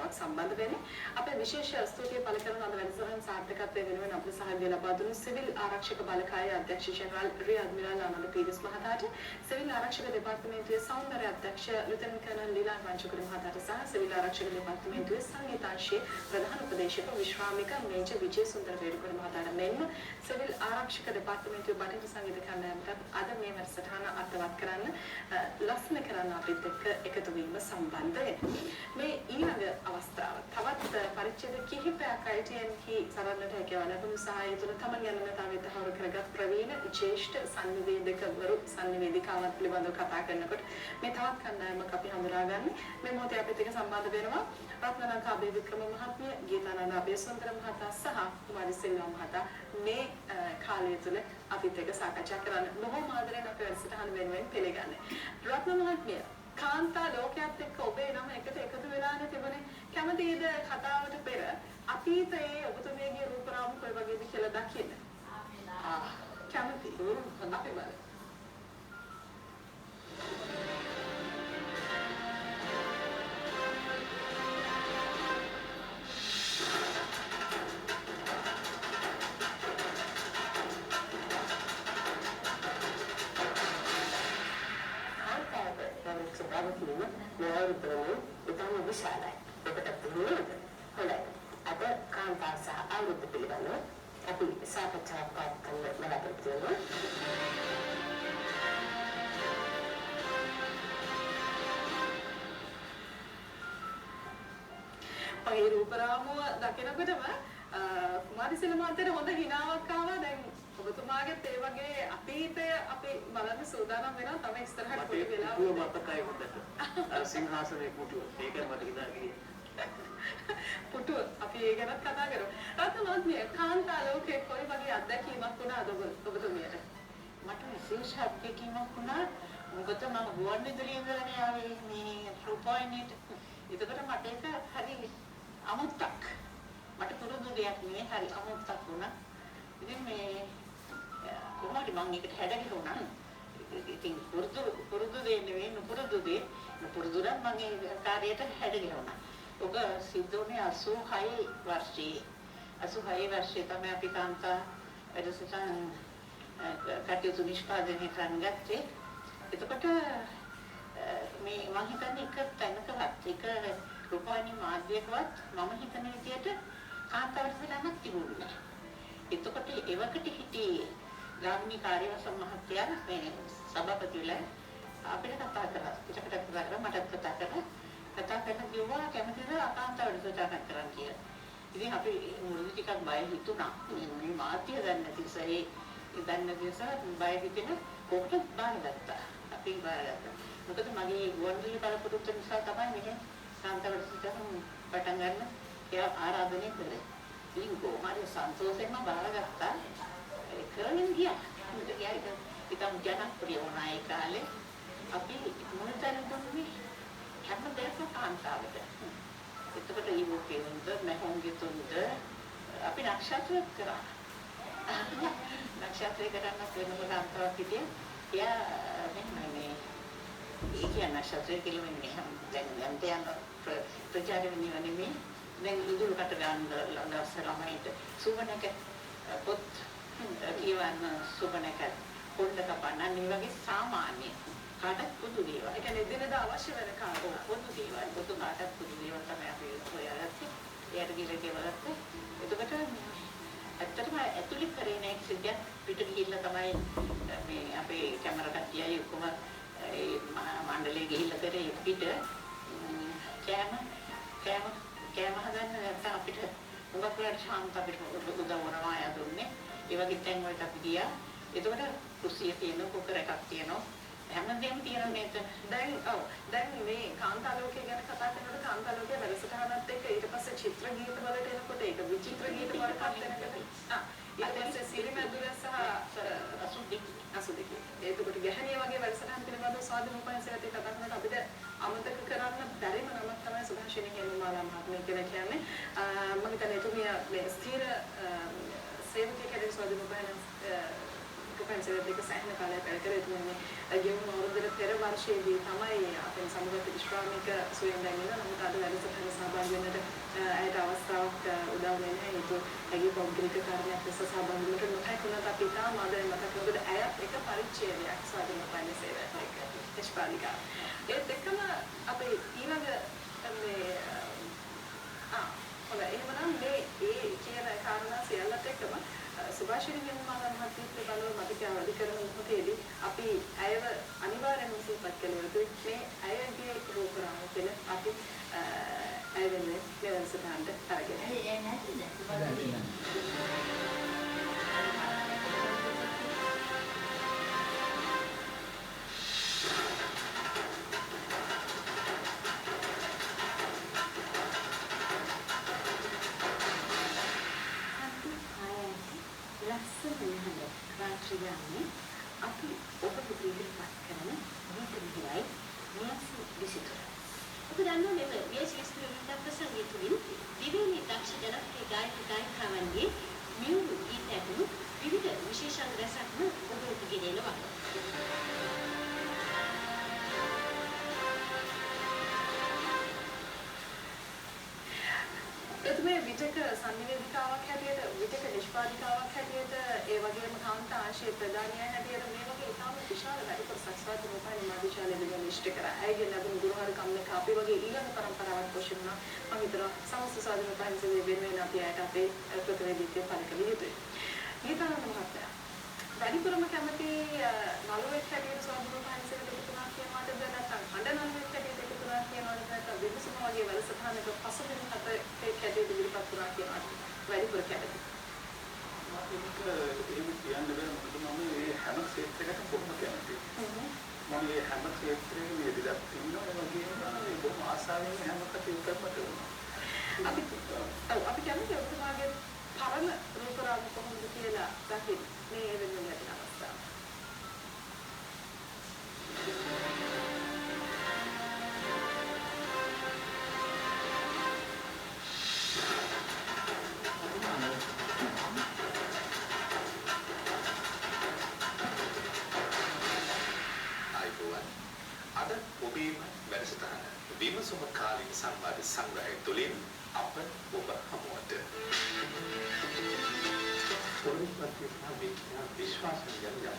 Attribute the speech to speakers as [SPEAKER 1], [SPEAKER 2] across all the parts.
[SPEAKER 1] වතාවක් සම්බන්ධ වෙන්නේ. අපේ විශේෂ ස්තුතිය පළ කරන අද වැඩසටහන සාර්ථකත්වයේ වෙනුවෙන් අපිට සහාය ලබා දුණු සිවිල් ආරක්ෂක බලකායේ අධ්‍යක්ෂ ජෙනරාල් රිය ඇඩ්මිරල් ආනන්ද පීරිස් මහතාට, සිවිල් ආරක්ෂක දෙපාර්තමේන්තුවේ සෞන්දර්ය අධ්‍යක්ෂ ලුතෙනන්ට් කර්නල් ලීලා රංචුකුරු මහතාට සහ සිවිල් ආරක්ෂක දෙපාර්තමේන්තුවේ සංගීතාංශයේ ප්‍රධාන උපදේශක විශ්‍රාමික මේජර් විජේසුන්දර වේරුකර මහතාට මෙන්ම සිවිල් ආරක්ෂක දෙපාර්තමේන්තුවේ බටහිර සංගීත කණ්ඩායමටත් අද මේ වැඩසටහන අත්වත් කරන්න ලස්සන කරන්න අපිත් එක්ක එකතු වීම සම්බන්ධ මේ ඊළඟ අවස්ථාව තවත් පරිච්ඡේද කිහිපයක් ITNකී සරණට හැකියාව ලැබුණු සහාය තුළ තමන් යනතාවේ තහවුරු කරගත් ප්‍රවීණ ජ්‍යෙෂ්ඨ සංනිවේදකවරු සංනිවේදිකාවන් පිළිබඳව කතා කරනකොට මේ තවත් කණ්ඩායමක් අපි හඳුනාගන්නේ මේ මොහොතේ අපිත් එක්ක සම්බන්ධ වෙනවා රත්නලංකා අබේවික්‍රම මහත්මිය, ගීතානන්ද අබේසුන්දර මහතා සහ කුමාරි සිල්වා මහතා මේ කාලය තුළ අපිත් එක්ක සාකච්ඡා කරන්න බොහොම ආදරෙන් අපේ වැඩසටහන වෙනුවෙන් පිළිගන්නේ. රත්න මහත්මිය, කාන්තා ලෝකයේත් එක්ක ඔබේ නම එකට එකතු වෙලානේ තිබුණේ. කැමතිද කතාවට පෙර අතීතයේ ඔබතුමියගේ රූපරාමු කොයි වගේද කියලා දකින්න? කැමති. අපි බලමු.
[SPEAKER 2] ඉතාම විශාලයි. ඔබට පුළුවන්ද? හොඳයි. අද කාන්තා සහ අවුරුද්ද පිළිබඳව අපි සාකච්ඡාවක් කරන්න බලාපොරොත්තු වෙනවා.
[SPEAKER 1] මගේ රූපරාමුව දකිනකොටම කුමාරි සිල්වාන්තට හොඳ හිනාවක් ආවා. දැන් ඔබතුමාගේ ඒ වගේ අතීතය අපි බලන්න සූදානම් වෙනවා. තමයි ඉස්සරහට පොඩි වෙලාවක්.
[SPEAKER 3] පුටුව මතකයි හොඳට. අර සිංහාසනේ පුටුව. ඒක මට හිතාගියේ.
[SPEAKER 1] පුටුව අපි ඒ ගැනත් කතා කරමු. රත්න මහත්මිය, කාන්තා ලෝකේ කොයි වගේ අත්දැකීමක් වුණාද ඔබතුමියට?
[SPEAKER 2] මට විශේෂ අත්දැකීමක් වුණා. මොකද මම ගුවන්විදුලියේ ඉඳලානේ ආවේ මේ රූපවාහිනියට. ඒකට මට ඒක හරි අමුත්තක්. මට පුරුදු දෙයක් නෙවෙයි, හරි අමුත්තක් වුණා. ඉතින් මේ කොහොමද මම ඒකට හැඩගැහුණා. ඉතින් පුරුදු දෙයක් නෙවෙයි, නුපුරුදු දෙයක්. නුපුරුදු නම් මම ඒ කාර්යයට හැඩගැහුණා. ඔබ සිද්ධුනේ 86 වර්ෂයේ. 86 වර්ෂයේ තමයි අපි කාන්තා වැඩසටහන කටයුතු නිෂ්පාදනය කරන්න ගත්තේ. එතකොට මේ මම හිතන්නේ එක තැනකවත් එක රූපවාහිනී මාධ්‍යයකවත් මම හිතන විදියට කාන්තා වැඩසටහනක් තිබුණේ නැහැ. එතකොට එවකට හිටියේ ගාමිණී කාර්යවසම් මහත්තයා මේ සභාපති වෙලා අපිට කතා කරා. පිටකට කතා කරා, මටත් කතා කරලා කිව්වා කැමතිද කාන්තා වැඩසටහනක් කරන්න කියලා. ඉතින් අපි මුලදී ටිකක් බය හිතුණා. මේ මාධ්‍ය දන්නේ නැති නිසා ඒ දන්නේ නැති නිසා බය හිතෙන කොහොමද බාරගත්තා. අපි බාරගත්තා. මොකද මගේ ගුවන්විදුලි බලපොරොත්තු නිසා තමයි මේක කාන්තා වැඩසටහන පටන් ගන්න එයා ආරාධනය කළේ. ඉතින් කොහොමද සන්තෝෂයෙන්ම බාරගත්තා. කරගෙන ගියා. ඉතින් ජනප්‍රිය වුණා ඒ කාලේ. අපි මොනතරම් දුන්නේ හැම දෙයක්ම කාන්තාවට. එතකොට ඊවෝකේ උන්ද මහොන්ගේ තුන්ද අපි නක්ෂත්‍ර කරා. නක්ෂත්‍රය කරන්න වෙනම කාන්තාවක් හිටියා. එයා මේ ඒ කියන්නේ නක්ෂත්‍රය කියලා මෙන්න දැන් යන්න ප්‍රචාරය වෙන්නේ දැන් ඉදුලකට ගන්න දවස් ළමයිට සුවනක පොත් කියවන්න සුවනක පොඩ්ඩ කපන්න මේ වගේ සාමාන්‍ය කාටත් පොදු දේවල්.
[SPEAKER 1] ඒ කියන්නේ දිනදා අවශ්‍ය වෙන කාටත්
[SPEAKER 2] පොදු දේවල්. පොදු කාටත් පොදු දේවල් තමයි අපි හොයාගත්තේ. එයාට ගිහලා ගෙවගත්තේ. එතකොට ඇත්තටම ඇතුළේ කරේ නැහැ සිද්ධියක්. පිට ගිහිල්ලා තමයි මේ අපේ කැමරා කට්ටියයි ඔක්කොම ඒ මණ්ඩලයේ ගිහිල්ලා කරේ පිට කෑම හදන්න නැත්නම් අපිට උඟක් වෙලාවට ශාන්ත අපිට උදව් වුණා ආය දුන්නේ. ඒ වගේ තැන් වලට අපි ගියා. එතකොට කුස්සිය තියෙනවා, කුකර් එකක් තියෙනවා. හැමදේම තියෙනවා නේද?
[SPEAKER 1] දැන් මේ කාන්තා ලෝකය ගැන කතා කරනකොට කාන්තා ලෝකයේ වැඩසටහනත් එක්ක ඊට පස්සේ චිත්‍ර ගීත වලට එනකොට ඒක විචිත්‍ර ගීත වලට වෙනකොට ඊට පස්සේ සිරිමැදුර සහ අසුදිකි ඒකට ගැහණිය වගේ වැඩසටහන් පිළිබඳව ස්වාධීන උපයන්සයට කතා කරනකොට අපිට අමතක කරන්න බැරිම නමක් තමයි සුභාෂිනී හේමමාලා මහත්මිය කියලා කියන්නේ. මම හිතන්නේ එතුමිය මේ ස්ථීර සේවකයෙක් හැටියට ස්වාධීන උපයන පන්සලට දෙක සෑහෙන කාලයක් වැඩ කරේ. එතුමනේ ගෙවුණු අවුරුද්දට පෙර වර්ෂයේදී තමයි අපේ සමගත විශ්‍රාමික සුවේන්දන් ඉන්න නමුත් අද වැඩසටහන සහභාගී වෙන්නට ඇයට අවස්ථාවක් උදා වෙන්නේ නැහැ. ඒක ඇගේ පෞද්ගලික කාරණයක් ලෙස සහභාගී වෙන්නට නොහැකුණත් අපි තාම අද මතක මොකද ඇයත් එක පරිච්ඡේදයක් ස්වාධීන පන්නේ සේවයට එක්ක දේශපාලිකා. ඒත් එක්කම අපේ ඊළඟ මේ හොඳයි එහෙනම් මේ ඒ කියන කාරණා සියල්ලත් එක්කම සුභාෂිනී වෙනමාන මහත්මිය පිළිබඳව මතක අවදි කරන මොහොතේදී අපි ඇයව අනිවාර්යයෙන්ම සිහිපත් කළ යුතුයි. මේ ඇයගේ රූපරාම කියන අපි ඇය වෙනුවෙන් මේ වැඩසටහනට අරගෙන
[SPEAKER 2] අපි ඔබට ඉදිරිපත් කරන ගීත විහිළයි මියසි විසිතුර. ඔබ දන්නවා මෙම මියසි විසිතුර ගීත ප්‍රසංගය තුළින් දිවයිනේ දක්ෂ ජනප්‍රිය ගායක ගායිකාවන්ගේ මියුණු ගීත ඇතුළු විවිධ විශේෂාංග රසක්ම ඔබ වෙත ගෙනෙනවා.
[SPEAKER 1] එතුමේ විජක සංනිවේදිකාවක් හැටියට විජක නිෂ්පාදිකාවක් හැටියට ඒ වගේම කාන්තාංශයේ ප්‍රධානියා හැටියට මේ වගේ ඉතාම විශාල වැඩ කොටසක් ස්වාධීන රූපවාහිනී මාධ්‍යශාලාවේ නිෂ්ඨ කරා. ඇයගේ ලැබුණු ගුරුහරුකම් එක අපි වගේ ඊළඟ පරම්පරාවක් පෝෂණය වුණා. මම හිතනවා සමස්ත ස්වාධීන රූපවාහිනී වෙනුවෙන් අපි ඇයට අපේ ප්‍රතිවේදීත්වය පළ කළ යුතුයි. ගීතානන්ද මහත්තයා වැඩිපුරම කැමති නළුවෙක් හැටියට ස්වාධීන රූපවාහිනී එකතු වුණා කියනවාද නැත්නම් අඬ නළුවෙක් හැටියට එකතු වුණා කියනවාද නැත්නම් විමසුම වගේ වැඩසටහනක පසුබිම් හතරේ කැටේ ඉදිරිපත් වුණා කියනවාද වැඩිපුර කැමති?
[SPEAKER 3] එහෙම කියන්න බෑ මොකද මම මේ හැම ක්ෂේත්‍රයකටම බොහොම කැමතියි. මම මේ හැම ක්ෂේත්‍රයකම යෙදලා ඉන්නවා ඒ වගේම මේ බොහොම ආසාවෙන් හැම කටයුත්තක්ම කරනවා.
[SPEAKER 1] අපි කැමති ඔබතුමාගේ පරණ රූපරාම කොහොමද කියලා දකින්න මේ වෙනුවෙන් ලැබෙන අවස්ථාව.
[SPEAKER 4] අද ඔබේම වැඩසටහන විමසුම කාලින සංවාද සංග්‍රහය තුළින් අප ඔබ හමුවට පොලිස්පති සාවිඥා විශ්වාසයෙන් යනවා.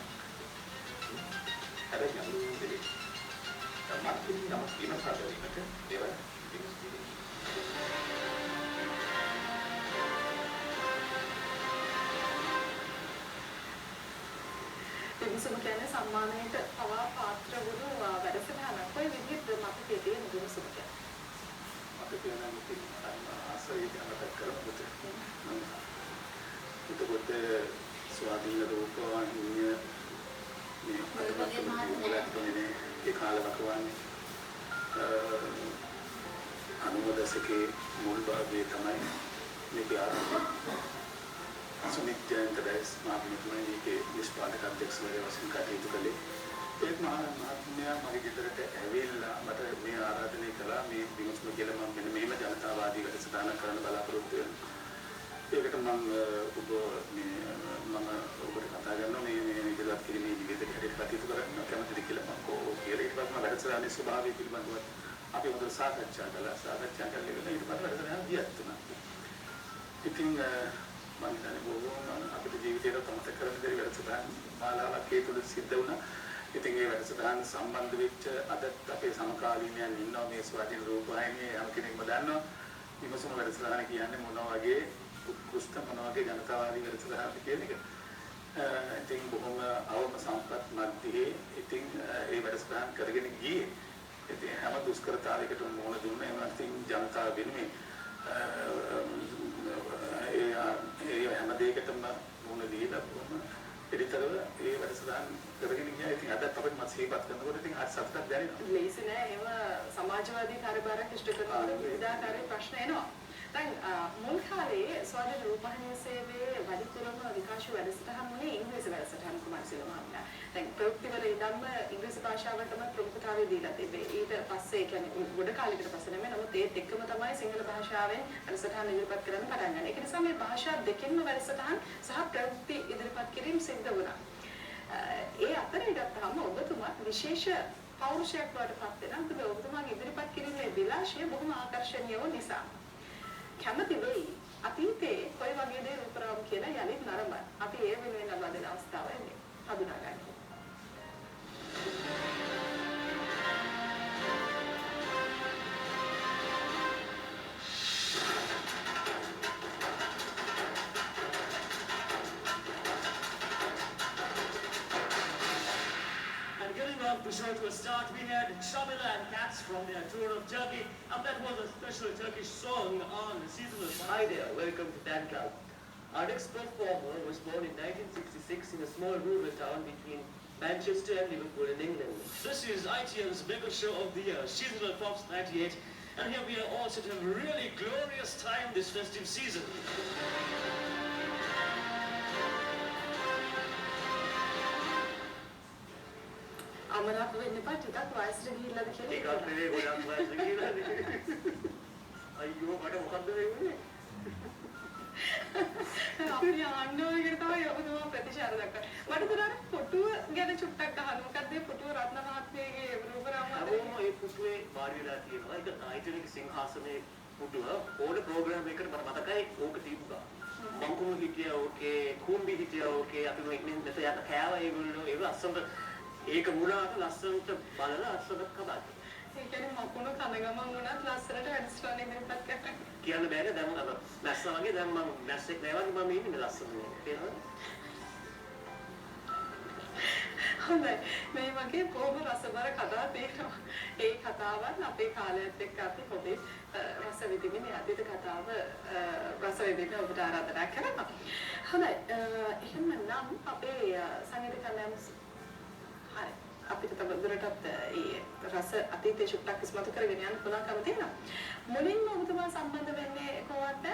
[SPEAKER 4] හැබැයි යන්නේ මාත්‍රික නම විමසා බැලීමට දෙවන විමසීමේ
[SPEAKER 1] විමසුම කියන්නේ සම්මානයට පවා පාත්‍ර වුණු වැඩසටහනක්. ඔය විදිහට මතකයේ තියෙන විමසුම කියන්නේ.
[SPEAKER 3] මතකයේ නම් තියෙන ආසයි යනකට කරමුද. එතකොට ස්වාධීන රූපවාහිනිය මේ ඒ කාලවක වන්නේ 90 දශකයේ මුල් භාගයේ තමයි මේක ආරම්භ. සුනිත් ජයන්තදාස් මහත්මයා මේකේ නිෂ්පාදක අධ්‍යක්ෂවරයා වශයෙන් කටයුතු කළේ. ඒත් මහත්මයා මගේ ගෙදරට ඇවිල්ලා මට මේ ආරාධනය කළා මේ විමසුම කියලා මම මෙන්න මෙහෙම ජනතාවාදී වැඩසටහනක් කරන්න බලාපොරොත්තු වෙනවා. ඒකට මම ඔබට කතා කරනවා මේ ඉදිරියට කිරීමේ නිවේදක හැටියට කටයුතු කරන්න කැමතිද කියලා මම කියලා ඊට පස්සේ මම වැඩසටහනේ ස්වභාවය පිළිබඳව අපි හොඳට සාකච්ඡා කළා. සාකච්ඡා කරලා ඊට පස්සේ වැඩසටහන දියත් වුණා. ඉතින් මම හිතන්නේ බොහෝම අපේ ජීවිතේට අමතක කරන්න බැරි වැඩසටහන් මාලාවක් ඒ තුළ සිද්ධ වුණා. ඉතින් ඒ වැඩසටහන සම්බන්ධ වෙච්ච අදත් අපේ සමකාලීනයන් ඉන්නවා මේ ස්වාධීන රූපවාහිනියේ හැම කෙනෙක්ම දන්නවා. විමසුම වැඩසටහන කියන්නේ මොන වගේ උත්කෘෂ්ඨ මොන වගේ ජනතාවාදී වැඩසටහනක් කියන එක. ඉතින් බොහොම අවම සම්පත් මැද්දේ ඉතින් ඒ වැඩසටහන කරගෙන ගියේ. ඉතින් හැම දුෂ්කරතාවයකටම මුහුණ දුන්නා. ඒ වගේම ජනතාව වෙනුවෙන් ඒ හැම දෙයකටම මුහුණ දීලා බොහොම පිළිතරව ඒ වැඩසටහන කරගෙන ගියා. ඉතින් අදත් අපිට මත සිහිපත් කරනකොට ඉතින් ආත් සතුටක් දැනෙනවා.
[SPEAKER 1] ලේසි නෑ එහෙම සමාජවාදී කාර්යභාරයක් ඉෂ්ට කරනකොට විවිධාකාරයේ ප්‍රශ්න එනවා. දැන් මුල් කාලේ ස්වාධීන රූපවාහිනී සේවයේ වැඩිපුරම විකාශ වැඩසටහන් වුණේ ඉංග්‍රීසි වැඩසටහන් කුමාරසිල මහත්මයා. දැන් ප්‍රවෘත්තිවල ඉඳන්ම ඉංග්‍රීසි භාෂාවටම ප්‍රමුඛතාවය දීලා තිබේ. ඊට පස්සේ කියන්නේ ගොඩ කාලයකට පස්සේ නෙමෙයි නමුත් ඒත් එක්කම තමයි සිංහල භාෂාවෙන් වැඩසටහන් ඉදිරිපත් කරන්න පටන් ගන්නේ. ඒක නිසා මේ භාෂා දෙකෙන්ම වැඩසටහන් සහ ප්‍රවෘත්ති ඉදිරිපත් කිරීම සිද්ධ වුණා. ඒ අතරේ ගත්තාම ඔබතුමා විශේෂ පෞරුෂයක් වඩපත් වෙනවා. මොකද ඔබතුමාගේ ඉදිරිපත් කිරීමේ විලාශය බොහොම ආකර්ශනීය වූ නිසා. කැමති වෙයි අතීතයේ කොයි වගේ දේ රූපරාම කියලා යලිත් නරඹන්න. අපි ඒ වෙනුවෙන් ලබා දෙන අවස්ථාව එන්නේ. හඳුනා ගන්න.
[SPEAKER 5] The show to a start, we had Shabila and Cats from their tour of Turkey, and that was a special Turkish song on the seasonal.
[SPEAKER 6] Hi there, welcome to Dan Club. Our next performer was born in 1966 in a small rural town between Manchester and Liverpool in England.
[SPEAKER 5] This is ITN's mega show of the year, Seasonal Pops 98, and here we are all set to have a really glorious time this festive season.
[SPEAKER 1] අමරාප වෙන්න එපා ටිකක් වයසට ගිහිල්ලාද කියලා.
[SPEAKER 6] ඒකත් නෙවෙයි ගොඩක් වයසට ගිහිල්ලාද. අයියෝ මට මොකද්ද වෙන්නේ?
[SPEAKER 1] අපි ආන්න ඕනේ කියලා තමයි ඔබතුමා ප්‍රතිචාර දක්වන්නේ. මට තුනට ෆොටුව ගැන චුට්ටක් අහන්න. මොකද මේ ෆොටුව රත්න මහත්මයාගේ රූපරාම
[SPEAKER 6] අපෝම මේ පුටුවේ වාඩි වෙලා තියෙනවා. ඒක ආයතනික සිංහාසනයේ පුටුව. ඕන ප්‍රෝග්‍රෑම් එකකට මට මතකයි ඕක තිබ්බා. මංකුණු හිටියා ඕකේ, කුඹි හිටියා ඕකේ. අපි මෙන්න මෙතන යට කෑවා ඒගොල්ලෝ. ඒක අස්සන්ට ඒක මුලාට ලස්සනට බලලා අස්සනක් කබා.
[SPEAKER 1] ඒ කියන්නේ මකුණු කන ගමන් වුණත් ලස්සනට වැඩස්ටෝන් ඉදිරිපත් කරන්න.
[SPEAKER 6] කියන්න බෑනේ දැන් මම මැස්සා වගේ දැන් මම මැස්සෙක් නෑ වගේ මම ඉන්නේ ලස්සන නේ. තේරෙනවද?
[SPEAKER 1] හොඳයි. මේ වගේ බොහොම රසබර කතා තියෙනවා. ඒ කතාවන් අපේ කාලයත් එක්ක අපි පොඩි රස විඳින්න අතීත කතාව රස විඳින්න ඔබට ආරාධනා කරනවා. හොඳයි. එහෙනම් අපේ සංගීත කලාව හරි. අපිට තව දුරටත් ඒ රස අතීතයේ චුට්ටක් ඉස්මතු කරගෙන යන්න පුළුවන්කම තියෙනවා. මුලින්ම ඔබතුමා සම්බන්ධ වෙන්නේ කොහොමද?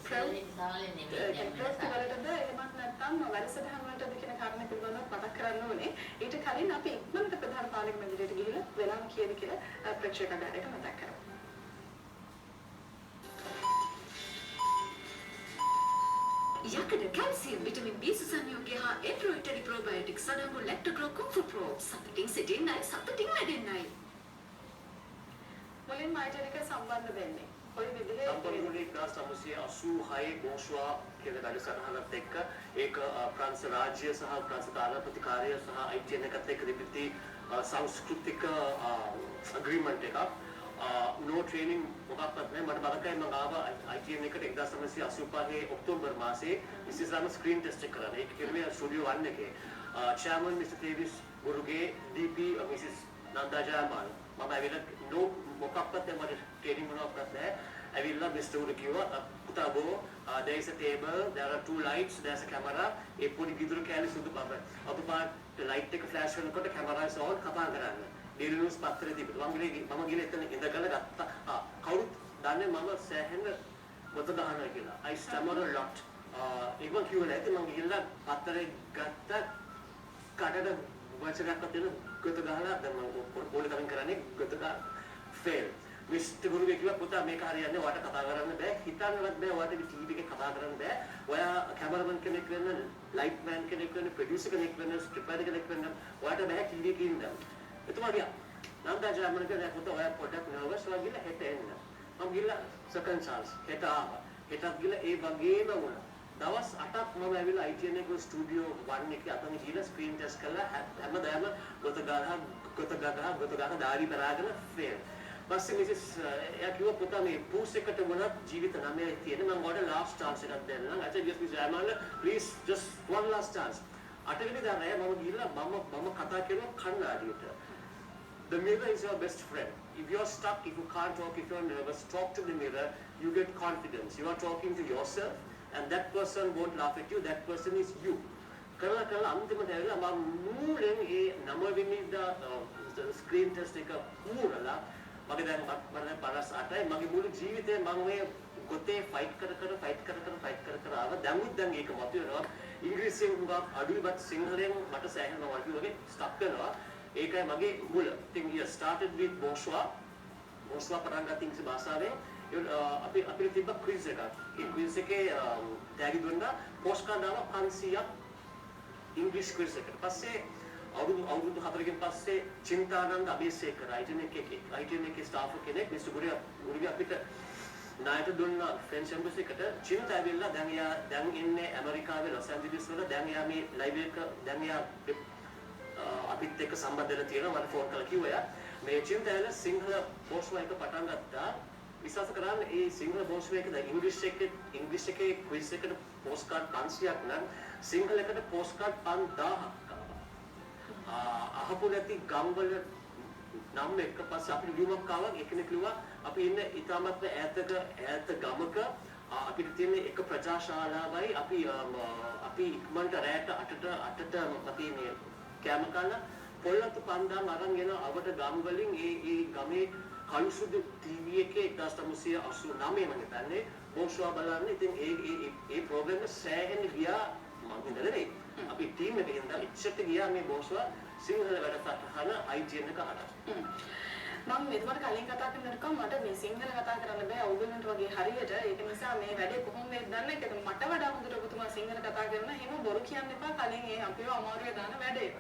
[SPEAKER 1] ප්‍රවෘත්තිවලටද එහෙමත් නැත්නම් වැඩසටහන් වලටද කියන කාරණේ පිළිබඳව මතක් කරන්න ඕනේ. ඊට කලින් අපි ඉක්මනට ප්‍රධාන පාලක මණ්ඩලයට ගිහිල්ලා වෙලාව කීයද කියලා ප්‍රේක්ෂකගාරයට මතක් කරමු.
[SPEAKER 7] යකඩ කැල්සියම් විටමින් B සංයෝගය හා එන්ට්‍රොයිටරි ප්‍රෝබයොටික්ස් අඩංගු ලැක්ටෝග්‍රෝ කුම්ෆු ප්‍රෝ සතුටින් සිටින්නයි සතුටින් වැඩෙන්නයි.
[SPEAKER 1] මුලින්ම ආයතනික සම්බන්ධ වෙන්නේ කොයි විදිහේ
[SPEAKER 6] සම්පූර්ණයෙන් 1986 බෝෂුවා කියන වැඩසටහනත් එක්ක ඒක ප්‍රංශ රාජ්‍ය සහ ප්‍රංශ තානාපති කාර්යය සහ ITN එකත් එක්ක දෙපිටි සංස්කෘතික agreement එකක්. no training මොකක්වත් නැහැ. මට මතකයි මම ආවා ITN එකට 1985 ඔක්තෝබර් මාසේ ඉස්සෙල්ලාම ස්ක්‍රීන් ටෙස්ට් එක කරලා. ඒක කිරුවේ ස්ටුඩියෝ 1 එකේ. chairman Mr. Davis ගුරුගේ DP Mrs. Nanda Jayamal මම ඇවිල්ලා no මොකක්වත් මට training මොනවක්වත් නැහැ. ඇවිල්ලා Mr. උඩ කිව්වා පුතා බෝ there is a table, there are 2 lights, there's a camera. ඒ පොඩි විදුරු කෑලි සුදු අපපාට light එක flash කරනකොට camera is on කතා කරන්න. ඩේලිනිවුස් පත්‍රය තිබුණා. මම ගිහලා එතන ඉඳගල ගත්තා. කවුරුත් දන්නේ මම සෑහෙන පොත ගහනවා කියලා. I stammer a lot. ඒක මම කිව්වා නැති මම ගිහලා පත්‍රය ගත්ත කඩට වචනයක් අතන ගොත ගහලා දැන් මම පොඩි කමින් කරන්නේ ගොත ගහ fail. මිස්ටර් ගුරුගේ කිව්වා පුතා මේක හරියන්නේ ඔයාලට කතා කරන්න බෑ. හිතන්නවත් බෑ ඔයාලට ටීවී එකේ කතා කරන්න බෑ. ඔයා කැමරාමන් කෙනෙක් වෙන්න, ලයිට් මෑන් කෙනෙක් වෙන්න, ප්‍රොඩියුසර් කෙනෙක් වෙන්න, ස්ක්‍රිප්ට් කෙනෙක් වෙන්න ඔයාලට බෑ ටීවී එකේ ඉන්න. එතුමා ගියා. නන්දා ජයමල් කෙනෙක් පුතා ඔයා පොඩ්ඩක් නර්වස් වගේ ගිහලා හෙට එන්න. මම ගිහලා සෙකන්ඩ් chance හෙට ආවා. හෙටත් ගිහලා ඒ වගේම වුණා. දවස් 8ක් මම ඇවිල්ලා ITN එකේ ස්ටුඩියෝ 1 එකේ අතන ගිහලා ස්ක්‍රීන් ටෙස්ට් කරලා හැමදාම ගොත ගහ දාරි බරාගෙන ෆේල්. පස්සේ මිසස් එයා කිව්වා පුතා මේ පූස් එකට වුණත් ජීවිත 9යි තියෙන මම ඔයාලට ලාස්ට් chance එකක් දෙන්නම්. I said yes Mr. Jayamal please just one last chance. අටවෙනි දාරේ මම ගිහලා මම කතා කරුවා කන්නාඩියට. The mirror is your best friend. If you're stuck, if you can't talk, if you're nervous, talk to the mirror. You get confidence. You are talking to yourself, and that person won't laugh at you. That person is you. කරලා අන්තිමට ඇවිල්ලා මම මූලෙන් ඒ 9 වෙනිදා screen test එක පුරලා මගේ දැන් මම 58යි මගේ මුළු ජීවිතේ මම මේ ගොතේ ෆයිට් කර ආවා. දැන් ඒක මතුවෙනවා. ඉංග්‍රීසියෙන් හුඟක් අඩුයිවත් සිංහලෙන් මට සෑහෙන මම වගේ ස්ටක් කරනවා. ඒකයි මගේ මුල. ඉතින් I started with bourgeois පටන් ගත්ත ඉංග්‍රීසි භාෂාවෙන් අපිට තිබ්බ ක්විස් එකක්. ඒ ක්විස් එකේ තෑගි දුන්නා පෝස්ට් කාඩ් 500ක් ඉංග්‍රීසි ක්විස් එකට. පස්සේ අවුරුදු 4කින් පස්සේ චින්තානන්ද අබේසේකර ITN එකේ ස්ටාෆ් කෙනෙක් මිස්ටර් ගුරුගේ අපිට ණයට දුන්න ෆ්‍රෙන්ච් එම්බසි එකට චින්ත ඇවිල්ලා දැන් ඉන්නේ ඇමරිකාවේ ලොස් ඇන්ජලිස් වල. දැන් එයා මේ ලයිව් එක දැන් එයා අපිත් එක්ක සම්බන්ධ වෙලා තියෙනවා. මට ෆෝන් කරලා කිව්වා එයා මේ චින්ත ඇවිල්ලා සිංහල බෝස්වා එක පටන් ගත්තා. විශ්වාස කරන්න ඒ සිංහල බෝස්වා එකද ඉංග්‍රීසි එකේ ක්විස් එකට පෝස්ට් කාඩ් 500ක් නම් සිංහල එකට පෝස්ට් කාඩ් 5000ක් අහපු නැති ගම්වල නම් එක පස්සේ අපිට ලියුමක් ආවා. එක්කෙනෙක් ලියුවා අපි ඉන්නේ ඊටමත් ඈත ගමක අපිට තියෙන එක ප්‍රජාශාලාවයි අපි ඉක්මනට රැට 8ට අපි මේ කැම කාලා පොල්ලතු පන්දාම් අරන් ගෙන අවට ගම් වලින් ඒ ගමේ කළු සුදු ටීවී එකේ 1989 මම හිතන්නේ බෝෂුවා බලන්න. ඉතින් ඒ ප්‍රෝග්‍රෑම් එක සෑහෙන ගියා මම හිතන්නේ අපි ටීම් එකේ ඉඳලා ඉච්චට ගියා මේ බෝෂුවා සිංහල වැඩසටහන ITN එක හදා.
[SPEAKER 1] මම මෙතනට කලින් කතා කරනකොට මට මේ සිංහල කතා කරන්න බෑ ඔයගොල්ලන්ට වගේ හරියට. ඒක නිසා මේ වැඩේ කොහොමද දන්නේ කියලා මට වඩා හොඳට ඔබතුමා සිංහල කතා කරන හැම බොරු කියන්න එපා. කලින් ඒ අපිව අමාරුවේ දාන වැඩේ.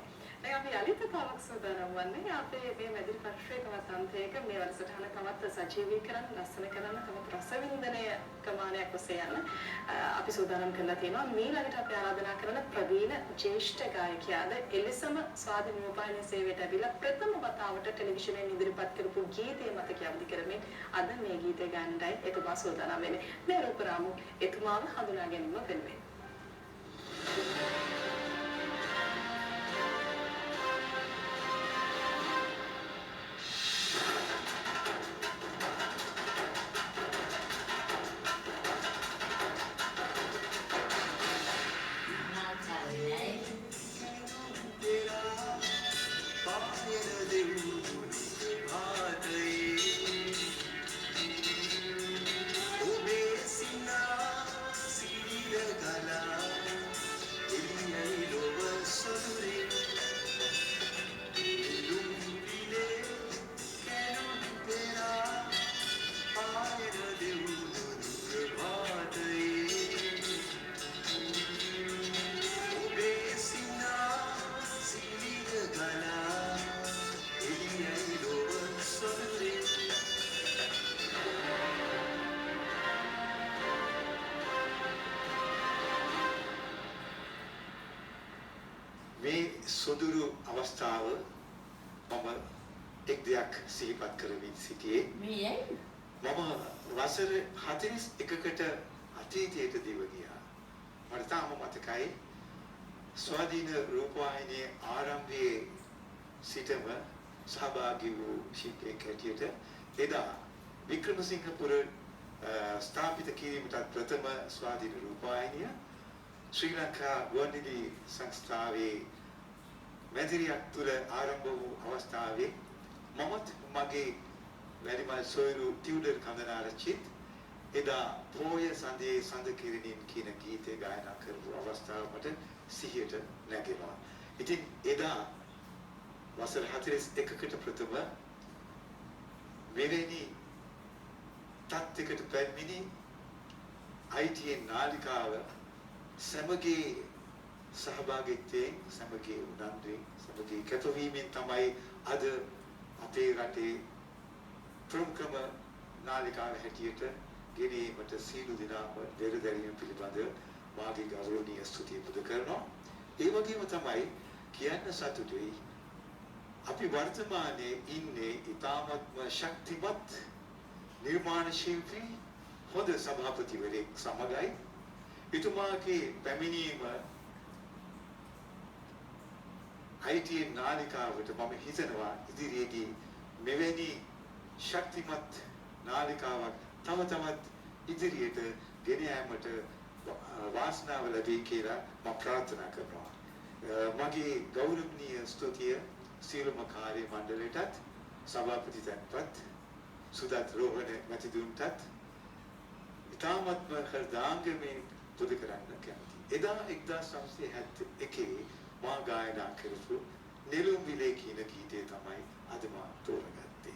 [SPEAKER 1] දැන් අපි යලිත් තාවක් සූදානම් වන්නේ අපේ මේ මැදිරි පක්ෂයේ තවත් අන්තයක මේ වැඩසටහන තවත් සජීවී කරන්න, ලස්සන කරන්න, තවත් රසවින්දනය කමානයක් ඔස්සේ යන්න අපි සූදානම් කරලා තියෙනවා. ඊළඟට අපි ආරාධනා කරන ප්‍රවීණ ජ්‍යෙෂ්ඨ ගායකයාද එලෙසම ස්වාධීන රූපවාහිනී සේවයට ඇවිල්ලා ප්‍රථම වතාවට ටෙලිවිෂනෙන් ඉදිරිපත් කරපු ගීතය මතක අවදි කරමින් අද මේ ගීතය ගන්නයි එතුමා සූදානම් වෙන්නේ. මේ රූපරාමු එතුමාව හඳුනා ගැනීම වෙනුවෙන්.
[SPEAKER 8] සොදුරු අවස්ථාව මම එක් දෙයක් සිහිපත් කරමින් සිටියේ. මම වසර 41කට අතීතයට දිව ගියා. මට තාම මතකයි ස්වාධීන රූපවාහිනියේ ආරම්භයේ සිටම සහභාගී වූ ශිල්පියෙක් හැටියට එදා වික්‍රමසිංහපුර ස්ථාපිත කිරීමට ප්‍රථම ස්වාධීන රූපවාහිනිය ශ්‍රී ලංකා ගුවන්විදුලි සංස්ථාවේ මැදිරියක් තුළ ආරම්භ වූ අවස්ථාවේ මමත් මගේ වැඩිමල් සොයුරු ටියුඩර් කන්දනාරච්චිත් එදා පෝය සඳේ සඳ කිරිනින් කියන ගීතය ගායනා කරපු අවස්ථාව මට සිහියට නැගෙනවා. ඉතින් එදා වසර 41කට ප්‍රථම මෙවැනි තත්යකට පැමිණි ITN නාලිකාව සමගී සහභාගීත්වයෙන් සමගී උනන්දුවෙන් සමගී කැපවීමෙන් තමයි අද අපේ රටේ ප්‍රමුඛම නාලිකාව හැටියට ගෙනීමට සීළු දිනාම දෙරදැරීම පිළිබඳව මාගේ ගෞරවනීය ස්තුතිය පුද කරනවා. ඒ වගේම තමයි කියන්න සතුටුයි අපි වර්තමානයේ ඉන්නේ ඉතාමත්ම ශක්තිමත් නිර්මාණ ශිල්පී හොඳ සභාපතිවරයෙක් සමගයි. එතුමාගේ පැමිණීම ITN නාලිකාවට මම හිතනවා ඉදිරියේදී මෙවැනි ශක්තිමත් නාලිකාවක් තව තවත් ඉදිරියට ගෙන යාමට වාසනාව ලැබේ කියලා මම ප්‍රාර්ථනා කරනවා. මගේ ගෞරවනීය ස්තුතිය සියලුම කාර්ය මණ්ඩලයටත් සභාපති තැන්පත් සුදත් රෝහණ මැතිතුන්ටත් ඉතාමත්ම හෘදාංගමෙන් පුද කරන්න කැමතියි. එදා 1971 මා ගායනා කරපු නෙළුම් විලේ කියන ගීතය තමයි අද මා තෝරගත්තේ.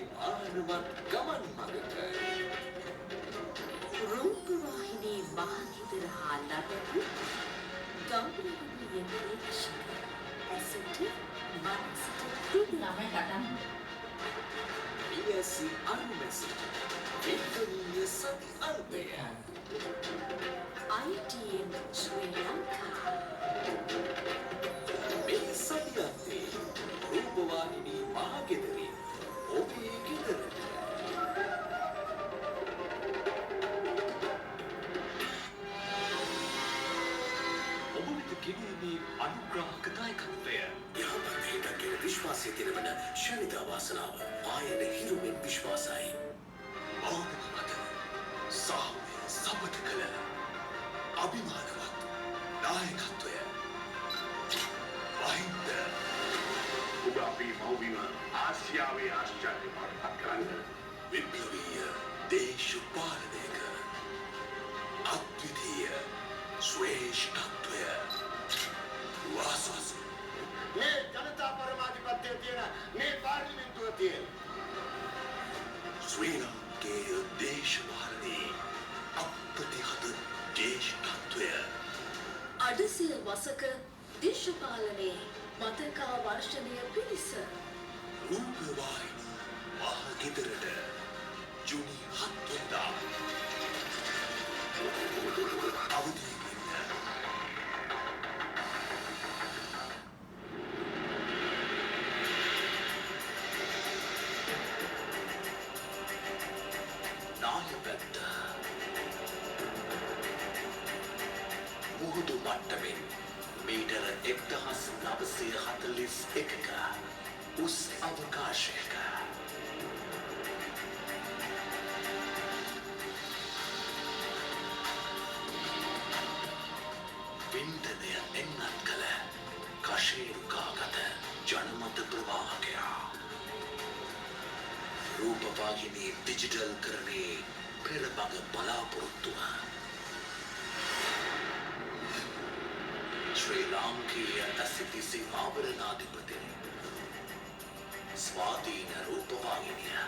[SPEAKER 4] අභිමානවත් ගමන් මගට
[SPEAKER 7] රූපවාහිනී මහගෙදර හා ලබපු ගෞරවනීය ප්‍රේක්ෂක ඇසට මනසට තිබෙන
[SPEAKER 4] BSc අනුමැසි වික්ටෝරිය සති අල්පය
[SPEAKER 7] ITN ශ්‍රී ලංකා
[SPEAKER 4] මේ සතියන්තේ රූපවාහිනී මහගෙදරින් ඔබේ ගෙදරට ඔබ වෙත ගෙනීමේ අනුග්‍රාහක දායකත්වය යහපතේට කෙර විශ්වාසය තිරවන ශනිදා වාසනාව ආයන හිරුවෙන් විශ්වාසයි මෞනමත සාමය සපත කළ අභිමානවත් නායකත්වය වහින්ද
[SPEAKER 3] ඔබ අපේ මව්බිම ආසියාවේ ආශ්චර්යමත් අත්කරන්න
[SPEAKER 4] විප්ලවීය දේශපාලනයක අද්විතීය ශ්‍රේෂ්ඨත්වය වාසස්
[SPEAKER 3] මේ ජනතා පරමාධිපත්‍යයේ තියෙන මේ පාර්ලිමේන්තුව තියෙන
[SPEAKER 4] ශ්‍රී ලංකේය දේශපාලනයේ අප්‍රතිහත ජේෂ්ඨත්වය
[SPEAKER 7] අඩසිය වසක දේශපාලනයේ මතකා වර්ෂණය පිණිස
[SPEAKER 4] රූපවාහිනී මහගෙදරට ජුනි 7 වෙනිදා අවදි වෙන්න නායපැත්ත මුහුදු මට්ටමින් මීටර 1941ක උස් අවකාශයක වින්දනය එන්නත් කළ කශේරුකාගත ජනමත ප්‍රවාහකයා රූපවාහිනී ඩිජිටල් කරණයේ පෙරබග බලාපොරොත්තුව ශ්‍රී ලාංකීය ඇසිතිසි ආවරණාධිපති ස්වාධීන රූපවාහිනිය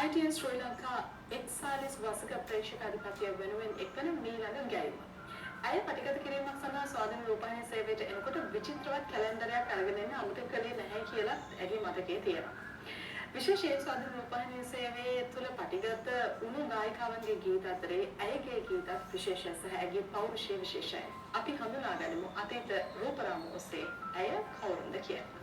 [SPEAKER 1] ITN ශ්‍රී ලංකා එක්සාලිස් වසක ප්‍රේක්ෂක අධිපතිය වෙනුවෙන් එක්වන මීළඟ ගැයීම. ඇය පටිගත කිරීමක් සඳහා ස්වාධීන රූපවාහිනී සේවයට එනකොට විචිත්‍රවත් කැලෙන්ඩරයක් අරගෙන එන්න අමතක කළේ නැහැ කියලා ඇගේ මතකයේ තියෙනවා. විශේෂයෙන් ස්වාධීන රූපවාහිනී සේවයේ තුල පටිගත වුණු ගායිකාවන්ගේ ගීත අතරේ ඇයගේ ගීතත් විශේෂයි සහ ඇගේ පෞරුෂය විශේෂයි. අපි හඳුනාගනිමු අතීත රූපරාමු ඔස්සේ ඇය කවුරුන්ද කියලා.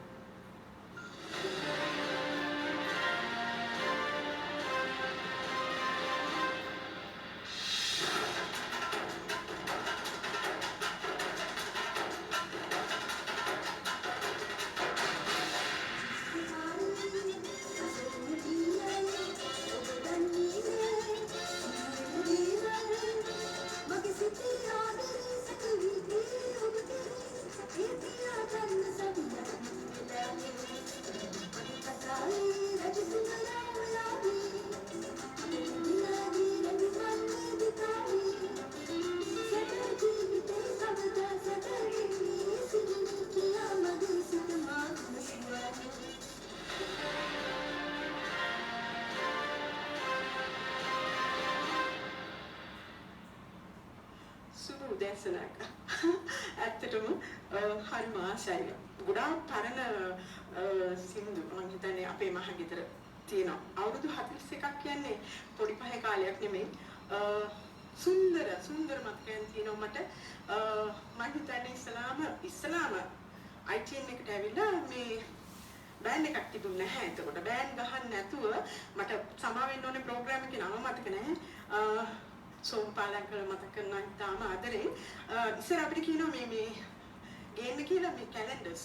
[SPEAKER 2] උදෑසනක. ඇත්තටම හරිම ආසයි. ගොඩාක් පරණ සින්දු මම හිතන්නේ අපේ මහගෙදර තියෙනවා. අවුරුදු 41ක් කියන්නේ පොඩි පහේ කාලයක් නෙමෙයි. සුන්දර මතකයන් තියෙනවා මට. මම හිතන්නේ ඉස්ලාම ITN එකට ඇවිල්ලා මේ බෑන්ඩ් එකක් තිබුණේ නැහැ. එතකොට බෑන්ඩ් ගහන්න නැතුව මට සමා වෙන්න ඕනේ ප්‍රෝග්‍රෑම් එකේ නම මතක නැහැ. සෝම්පාලංකල මතක කරනවා තාම ආදරෙන්. ඉස්සර අපිට කියනවා මේ ගේම් එක කියලා මේ කැලෙන්ඩර්ස්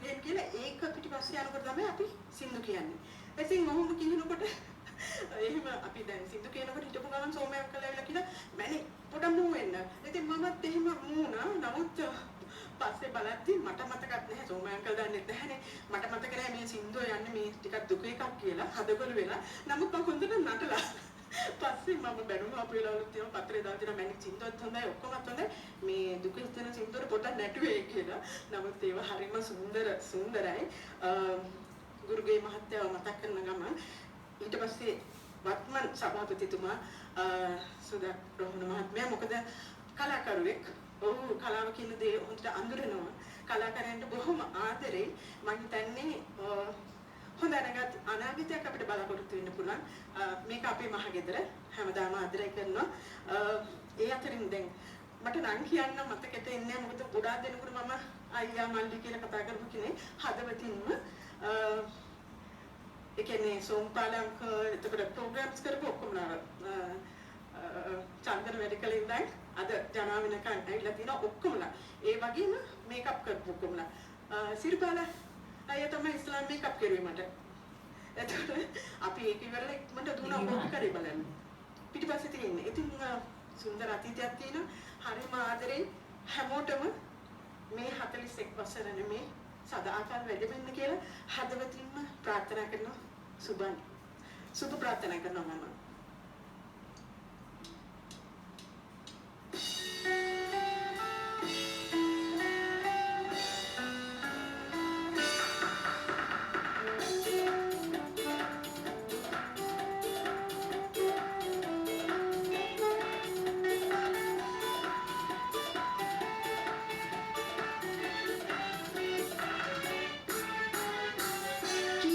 [SPEAKER 2] ගේම් කියලා ඒක පිටිපස්සේ යනකොට තමයි අපි සින්දු කියන්නේ. ඉතින් ඔහොම කියනකොට එහෙම අපි දැන් සින්දු කියනකොට හිටපු ගමන් සෝමයක් කළා ඇවිල්ලා කියලා මැනේ පොඩක් මූ වෙන්න. ඉතින් මමත් එහෙම මූණා. නමුත් පස්සේ බලද්දි මට මතකත් නැහැ සෝමය අංකල් දන්නේ නැහැනේ. මට මතක නැහැ මේ සින්දුව යන්නේ මේ ටිකක් දුක එකක් කියලා හදගොළු වෙලා. නමුත් මම හොඳට නටලා. පස්සේ මම බැනුම අපේ වෙලාවලුත් තියෙනවා පත්‍රේ දාලා තියෙනවා මැනික් සින්දුවත් හොඳයි ඔක්කොමත් හොඳයි. මේ දුක හිතෙන සින්දුවර පොඩක් නැටුවේ කියලා. නමුත් ඒව හරිම සුන්දරයි. ගුරුගේ මහත්තයාව මතක් කරන ගමන් ඊට පස්සේ වත්මන් සභාපතිතුමා සුදා රෝහණ මහත්මයා මොකද කලාකරුවෙක්. ඔහු කලාව කියන දේ හොඳට අඳුරනවා. කලාකාරයන්ට බොහොම ආදරේ. මම හිතන්නේ හොඳ අනාගතයක් අපිට බලාපොරොත්තු වෙන්න පුළුවන්. මේක අපේ මහගෙදර හැමදාම ආදරය කරනවා. ඒ අතරින් දැන් මට නම් කියන්න මතකෙට එන්නේ නැහැ. මොකද ගොඩාක් දෙනෙකුට මම අයියා මල්ලි කියලා කතා කරපු කෙනෙක් හදවතින්ම ඒ කියන්නේ සෝම්පාලංක එතකොට ප්‍රෝග්‍රෑම්ස් කරපු ඔක්කොම චන්දන මෙඩිකල් ඉඳන් අද ජනා වෙනකන් ඇවිල්ලා තියෙනවා ඔක්කොමලා. ඒ වගේම මේකප් කරපු ඔක්කොමලා. සිරිපාල අයියා තමයි ඉස්ලාම් මේකප් කරුවේ මට. එතකොට අපි ඒක ඉවරලා ඉක්මනට දුනා කොපි කරේ බලන්න. පිටිපස්සේ තියෙන්නේ. ඉතින් සුන්දර අතීතයක් තියෙනවා. හරිම ආදරේ හැමෝටම මේ 41 වසර නෙමේ සදාකාල වැඩෙන්න කියලා හදවතින්ම ප්‍රාර්ථනා කරනවා. සුබ ප්‍රාර්ථනා කරනවා මම.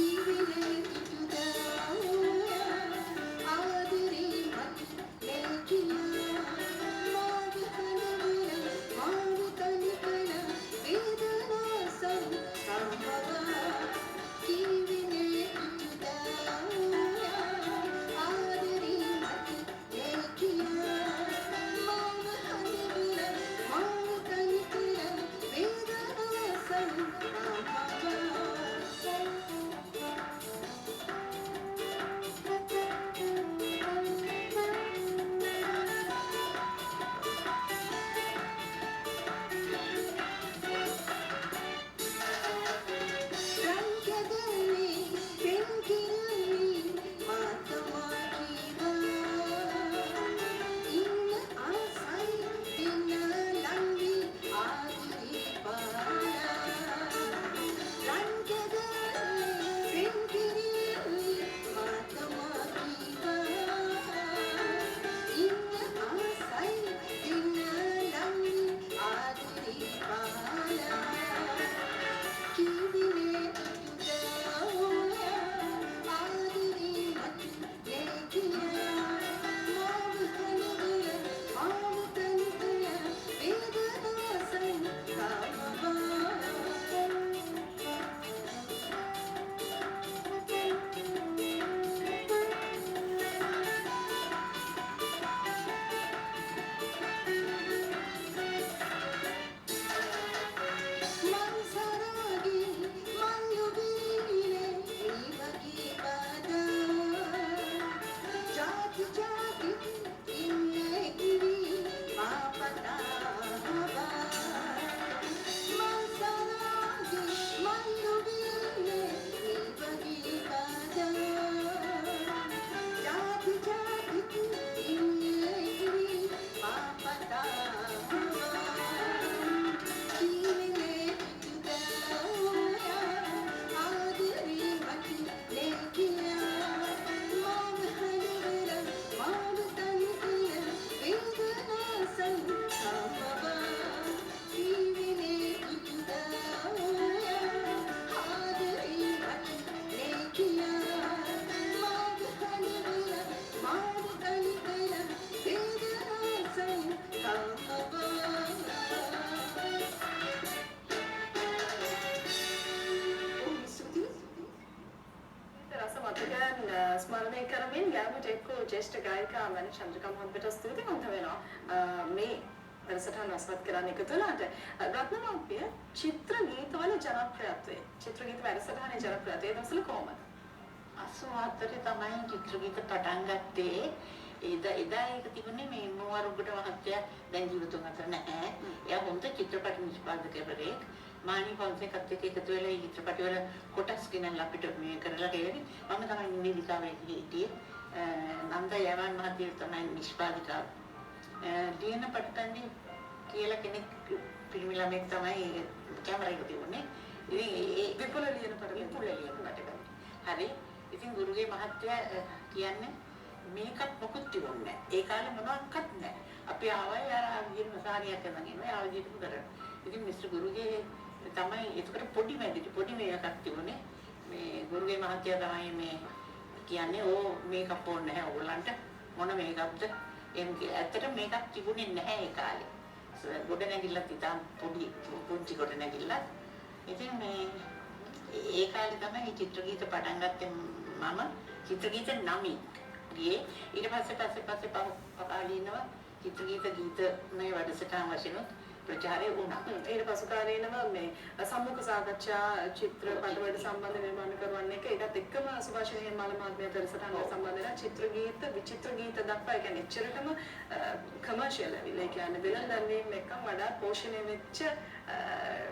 [SPEAKER 9] Kivile ituda
[SPEAKER 1] තරමින් ගෑමුට එක්කෝ ජේෂ්ඨ ගායිකා මනි චන්ද්‍රිකා මොහොන්පට ස්තුතිවන්ත වෙනවා මේ වැඩසටහන රසවත් කරන්න එකතු වුණාට. රත්නමාපිය චිත්‍ර ගීතවල ජනප්‍රියත්වය චිත්‍ර ගීත වැඩසටහනේ ජනප්‍රියත්වය ඒ දවස්වල කොහොමද?
[SPEAKER 2] 84 තමයි චිත්‍ර ගීත පටන් ගත්තේ. එදා ඒක තිබුණේ මේ මොවරුගට මහත්තයා දැන් ජීවිතුන් අතර නැහැ. එයා හොඳ චිත්‍රපට නිෂ්පාදකවරයෙක්. මානි ෆොන්සේකත් එක්ක එකතු වෙලා මේ චිත්‍රපටවල කොටස් ගෙනල්ලා අපිට මේ කරලා ගේවි. මම තමයි නිලිකාවේ හිටියේ. නන්ද යවන් මහත්තයා තමයි නිෂ්පාදිකාව. දින පට්ටන්දි කියලා කෙනෙක් පිරිමි ළමෙක් තමයි කැමරාවක තිබුණේ. ඉතින් ඒ විපුල ලියන පටලයි. හරි. ඉතින් ගුරුගේ මහත්තයා කියන්නේ මේකත් මොකුත් තිබුණේ නැහැ. ඒ කාලේ මොනවත් නැහැ. අපි ආවයි අර ගිහින් සානියක් කරගෙන ඉන්නේ. ආවදිට කරා. ඉතින් මිස්ටර් ගුරුගේ තමයි ඒකට පොඩි මේකක් තිබුණේ. මේ ගුරුගේ මහත්තයා තමයි මේ කියන්නේ ඕ මේකක් ඕනේ නැහැ ඕගොල්ලන්ට. මොන මේකක්ද? ඇත්තට මේකක් තිබුණේ නැහැ ඒ කාලේ. ගොඩ නැගිල්ලත් ඉතින් පුංචි ගොඩ නැගිල්ලත්. ඉතින් මේ ඒ කාලේ තමයි චිත්‍ර ගීත පටන් ගත්තේ මම. චිත්‍ර ගීත 9 ගියේ. ඊට පස්සේ පකාලීනව චිත්‍ර ගීත මේ වැඩසටහන් වශයෙන් ප්‍රචාරය වුණා.
[SPEAKER 1] ඊට පසු කාලේනම මේ සම්මුඛ සාකච්ඡා චිත්‍රපටවලට සම්බන්ධ නිර්මාණ කරවන්න එක ඒකත් එක්කම සුභාෂිනී මාල මහත්මිය වැඩසටහනට සම්බන්ධ වෙලා චිත්‍ර ගීත විචිත්‍ර ගීත දක්වා ඒ කියන්නේ එච්චරටම කමර්ෂියල් ඇවිල්ලා ඒ කියන්නේ වෙළඳ දැන්වීම එක්කම වඩා පෝෂණය වෙච්ච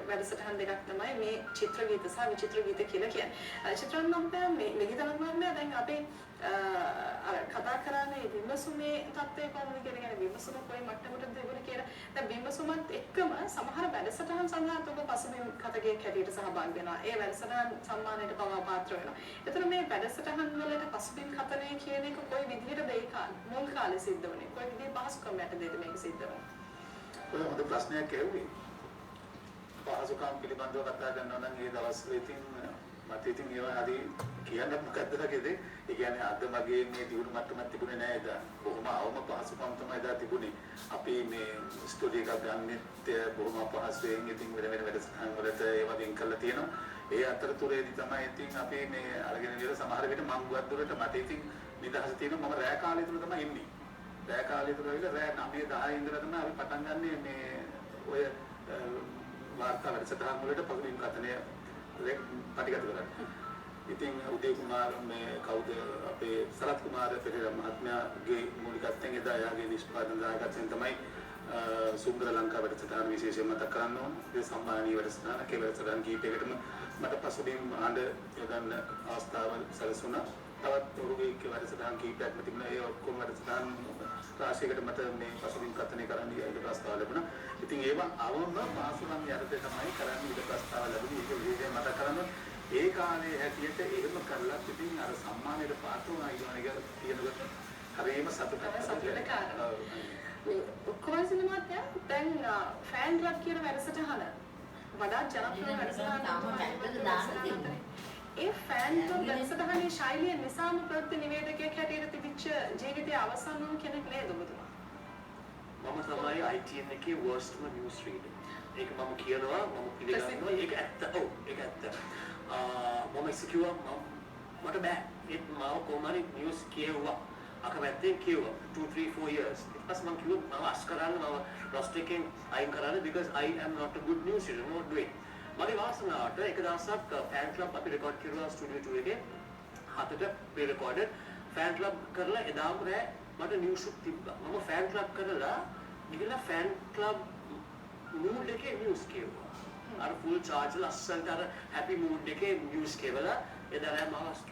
[SPEAKER 1] වැඩසටහන් දෙකක් තමයි මේ චිත්‍ර ගීත සහ විචිත්‍ර ගීත කියලා කියන්නේ. චිත්‍රන් මහත්මයා මේ නිගිතන මහත්මයා දැන් අපි කතා කරන්නේ විමසුමේ තත්ත්වය කොහොමද කියන එක විමසුම කොයි මට්ටමකටද තිබුණේ කියලා. දැන් විමසුමත් එක්කම සමහර වැඩසටහන් සඳහා ඔබ පසුබිම් කතකයක් හැටියට සහභාගී වෙනවා. ඒ වැඩසටහන් සම්මානයට පවා පාත්‍ර වෙනවා. එතන මේ වැඩසටහන් වලට පසුබිම් කතනය කියන එක කොයි විදිහටද ඒ මුල් කාලේ සිද්ධ වුණේ? කොයි විදිහේ පහසුකම් යටතේද මේක සිද්ධ වුණේ?
[SPEAKER 3] ඔය හොඳ ප්‍රශ්නයක් ඇහුවේ. පහසුකම් පිළිබඳව කතා කරනවා නම් ඒ දවස්වල ඉතින් මට ඉතින් ඒවා හරි කියන්න මොකද්ද වගේද? ඒ කියන්නේ අද මගේ මේ දියුණු මට්ටමක් තිබුණේ නෑ එදා. බොහොම අවම පහසුකම් තමයි එදා තිබුණේ. අපි මේ ස්ටුඩියෝ එකක් ගන්නෙත් බොහොම පහසුවෙන් ඉතින් වෙන වැඩසටහන් වලට ඒවා වෙන් කරලා තියෙනවා. ඒ අතරතුරේදී තමයි ඉතින් අපි මේ අරගෙන ඉවර සමහර විට මං ගුවද්දොරට මට ඉතින් නිදහස තියෙනවා. මම රෑ කාලේ තුල තමයි ඉන්නේ. රෑ කාලේ තුල ඉඳලා රෑ 9 10 ඉඳලා තමයි අපි පටන් ගන්නෙ මේ ඔය වාර්තා වැඩසටහන් වලට පසුබිම් කතනය පටිගත කරන්නේ. ඉතින් උදේ කුමාර මේ කවුද අපේ සරත් කුමාර පෙරේරා මහත්මයාගේ මූලිකත්වයෙන් එදා යාගේ නිෂ්පාදන දායකත්වයෙන් තමයි සුන්දර ලංකා වැඩසටහන විශේෂයෙන් මතක් කරන්න ඕන. ඒ සම්මානීය වැඩසටහන කේ වැඩසටහන් කීපයකටම මට පසුබිම් ආඬ යොදන්න අවස්ථාව සැලසුණා. තවත් ඔරුගේ වැඩසටහන් කීපයක්ම තිබුණා. ඒ ඔක්කොම වැඩසටහන් රාශියකට මට මේ පසුබිම් කතනය කරන්න ඊට ප්‍රස්තාව ලැබුණා. ඉතින් ඒවා අවම පාසුකම් යටතේ තමයි කරන්න ඊට ප්‍රස්තාව ලැබුණේ. ඒක විශේෂයෙන් මතක් කරන්න ඒ කාලේ හැටියට එහෙම කරලා ඉතින් අර සම්මානයට පාත්‍ර වුණා ඊළඟ කියනකොට හරියම සතුටුකාරයි.
[SPEAKER 1] ඔක්කොම සිනමාත්‍යා දැන් ෆෑන් ක්ලබ් කියන වැඩසටහන වඩා ජනප්‍රිය වැඩසටහනක්. ඒ ෆෑන් ක්ලබ් වැඩසටහනේ ශෛලිය නිසාම ප්‍රතිනිවේදකයෙක් හැටියට තිබිච්ච ජීවිතයේ අවසන් වූ කෙනෙක් නේද ඔබතුමා?
[SPEAKER 6] මම තමයි ITN එකේ worstම news reader. ඒක මම කියනවා මම පිළිගන්නවා ඒක ඇත්ත. ඔව් ඒක ඇත්ත. මම කිව්වා මට බෑ. ඒත් මාව කොහොමරි නිවුස් කියවුවා. අකමැත්තෙන් කිව්වා 2 3 4 years. ඊට පස්සේ මම කිව්වා මම අස් කරන්න මම රොස්ට් එකෙන් අයින් කරන්න because I am not a good news reader. not doing. මගේ වාසනාවට එක දවසක් ෆෑන් ක්ලබ් අපි රෙකෝඩ් කරුවා ස්ටුඩියෝ 2 එකේ. 7ට ප්‍රී රෙකෝඩඩ් ෆෑන් ක්ලබ් කරලා එදාම රෑ මට නිවුස් එකක් තිබ්බා. මම ෆෑන් ක්ලබ් කරලා ගිහලා ෆෑන් ක්ලබ් මූඩ් එකේ නිවුස් කියවුවා. අර ෆුල් චාර්ජ් ලස්සනට අර හැපි මූඩ් එකේ නිවුස් කියවලා එදා රෑ මාවස්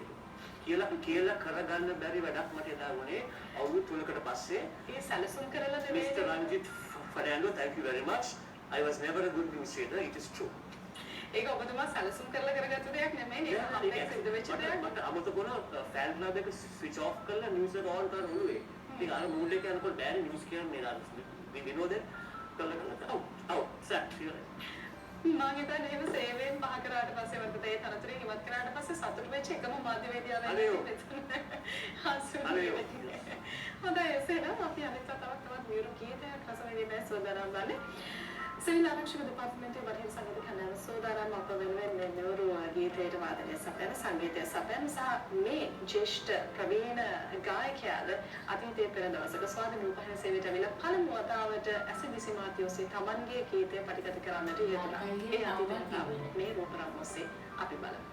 [SPEAKER 6] කියලා කරගන්න බැරි වැඩක් මට එදා වුණේ අවුරුදු 3කට පස්සේ.
[SPEAKER 1] ඒ සැලසුම් කරලා දෙන්නේ
[SPEAKER 6] Mr. Ranjit Fernando, thank you very much. I was never a good news reader, it is true.
[SPEAKER 1] ඒක ඔබතුමා සැලසුම් කරලා කරගත්ත දෙයක් නෙමෙයි නේද? අපේ සිද්ධ වෙච්ච දෙයක්.
[SPEAKER 6] මට අමතක වුණා ෆෑන් ක්ලබ් එක ස්විච් ඔෆ් කරලා නිවුස් එක ඔන් කරලා උළුවේ. ඉතින් අර මූඩ් එක යනකොට බෑනේ නිවුස් කියන්නේ නේද? මේ විනෝදේ කරලා සැට් කියලා.
[SPEAKER 1] මම හිතන්නේ එහෙම සේවයෙන් පහ කරාට පස්සේ වන්ට ඒ තරතුරේ ඉවත් කරාට පස්සේ සතුට වෙච්ච එකම මාධ්‍යවේදියා වෙන්නේ හොඳයි එසේනම් අපි අනිත් තවත් මියුරු කීයටයක් රසවිඳින්න සෝදානම් වන්නේ සිවිල් ආරක්ෂක දෙපාර්තමේන්තුවේ වරින් සංගීත කණ්ඩායම සෝදානම් අප වෙනුවෙන් මේ මියුරු ගීතයට වාදනය සපයන සංගීතය සපයන සහ මේ ජ්‍යෙෂ්ඨ ප්‍රවීණ ගායකයාද අතීතයේ පෙර දවසක ස්වාධීන රූපවාහිනී සේවයට ඇවිල්ලා පළමු වතාවට ඇසිදිසි මාතියෝසේ තමන්ගේ ගීතය පටිගත කරන්නට යෙදුණා. ඒ අතීත මේ රූපරාම ඔස්සේ අපි බලමු.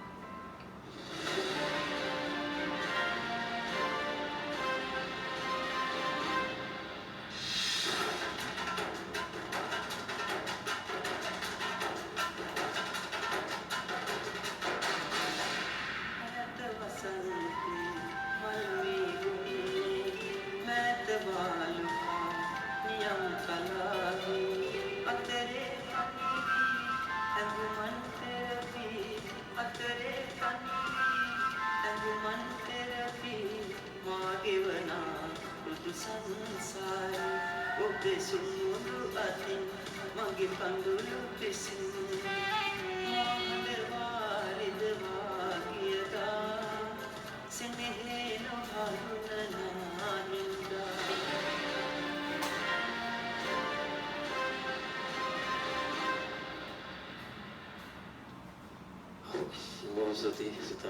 [SPEAKER 9] Sati Sita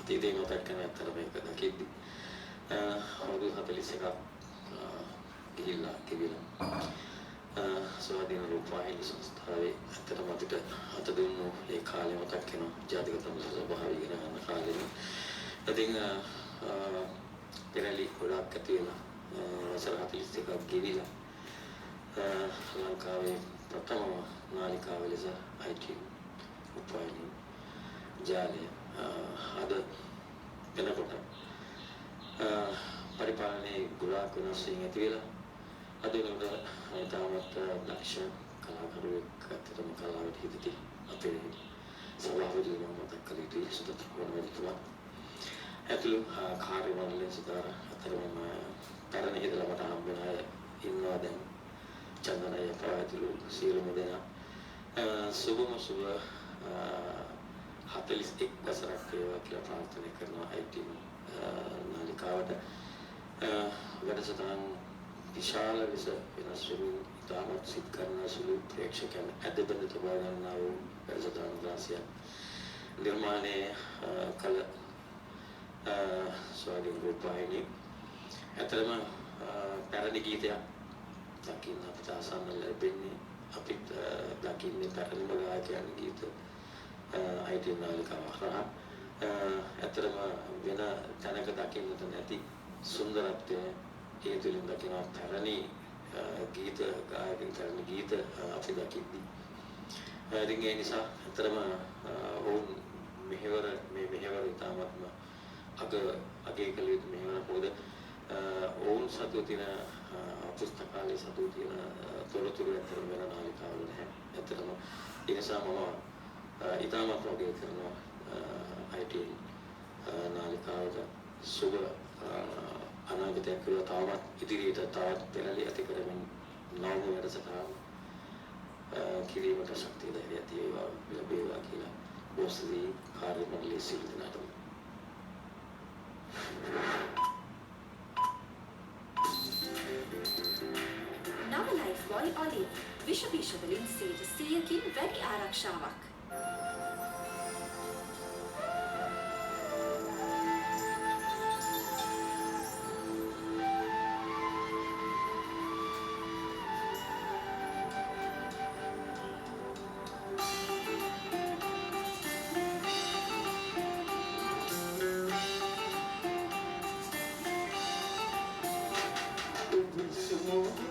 [SPEAKER 9] අතීතේ මතක් කරන අතර මේක දකිද්දි අවුරුදු 41ක් ගිහිල්ලා කිවිලා ස්වාධීන රූපවාහිනී සංස්ථාවේ අතර මතට අත දුන්නු ඒ කාලේ මතක් වෙනවා ජාතික තමුසු ස්වභාවය ඉගෙන ගන්න කාලේ. ඉතින් පෙරලි ගොඩක් ඇති වෙලා වසර 41ක් ගිහිල්ලා ලංකාවේ ප්‍රථම නාලිකාව ලෙස IT රූපවාහිනී ජාලය අද වෙනකොට පරිපාලනයේ ගොඩාක් වෙනස් වීම ඇති වෙලා අද වෙනකොට තාමත් දක්ෂ කලාකරුවෙක් අතරම කලාවට හිතති අපේ සභාපතිතුමා මතක් කළ යුතුයි සුදත් වරණතුමා ඇතුළු කාර්ය මණ්ඩලයේ සදාර අතරම පැරණි හිතලා මට හම්බ වෙන අය ඉන්නවා දැන් චන්දනය ප්‍රායතුළු සියලුම දෙනා සුබම සුබ 41 වසරක් වේවා කියලා ප්‍රාර්ථනා කරනවා IT නාලිකාවට වැඩසටහන් විශාල ලෙස වෙනස් වෙමින් ඉතාමත් සිත් කරන සුළු ප්‍රේක්ෂකයන් ඇදබඳ තබා ගන්නා වූ වැඩසටහන් රාශියක් නිර්මාණය කළ ස්වාධීන රූපවාහිනී ඇතරම පැරණි ගීතයක් දකින්න අපිට ආසන්න ලැබෙන්නේ අපිට දකින්නේ පැරණිම ගායකයන්ගේ ගීත IT නාලිකාව හරහා ඇතරම වෙන තැනක දකින්නට නැති සුන්දරත්වය ඒ තුළින් දකින පැරණි ගීත ගායකයන් පැරණි ගීත අපි දකිද්දී ඉතින් ඒ නිසා ඇතරම ඔවුන් මෙහෙවර ඉතාමත්ම අගය කළ යුතු මෙහෙවර මොකද ඔවුන් සතු තියෙන පුස්තකාලයේ සතු තියෙන තොරතුරු ඇතරම වෙන නාලිකාවල නැහැ. ඇතරම ඒ නිසා මම ඉතාමත් වගය කරනවා IT නාලිකාවට සුබ අනාගතයක් කියලා තවමත් ඉදිරියට තවත් පෙරළි ඇති කරමින් නව වැඩසටහන් කිරීමට ශක්තිය ධෛර්යය තියේවා ලැබේවා කියලා බොස්ලි කාර්ය මණ්ඩලයේ සියලු දෙනාටම
[SPEAKER 7] නව ලයිෆ් බොයි ඔලිව් විෂ වලින් 100කින් වැඩි ආරක්ෂාවක්.
[SPEAKER 5] Semua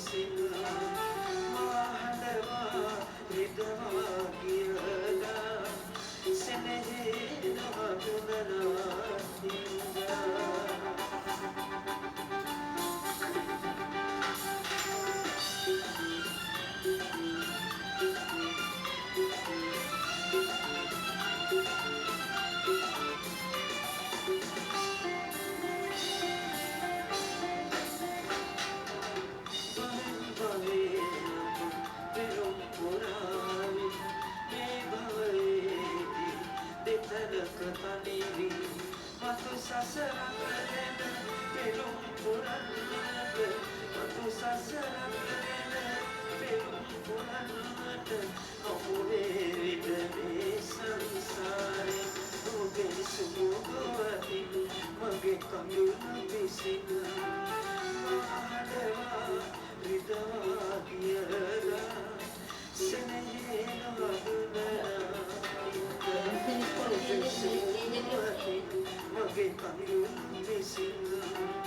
[SPEAKER 10] විසින් මා හඬවා රිදවා කියලා සෙනෙහේ නොහඳුනනා හින්දා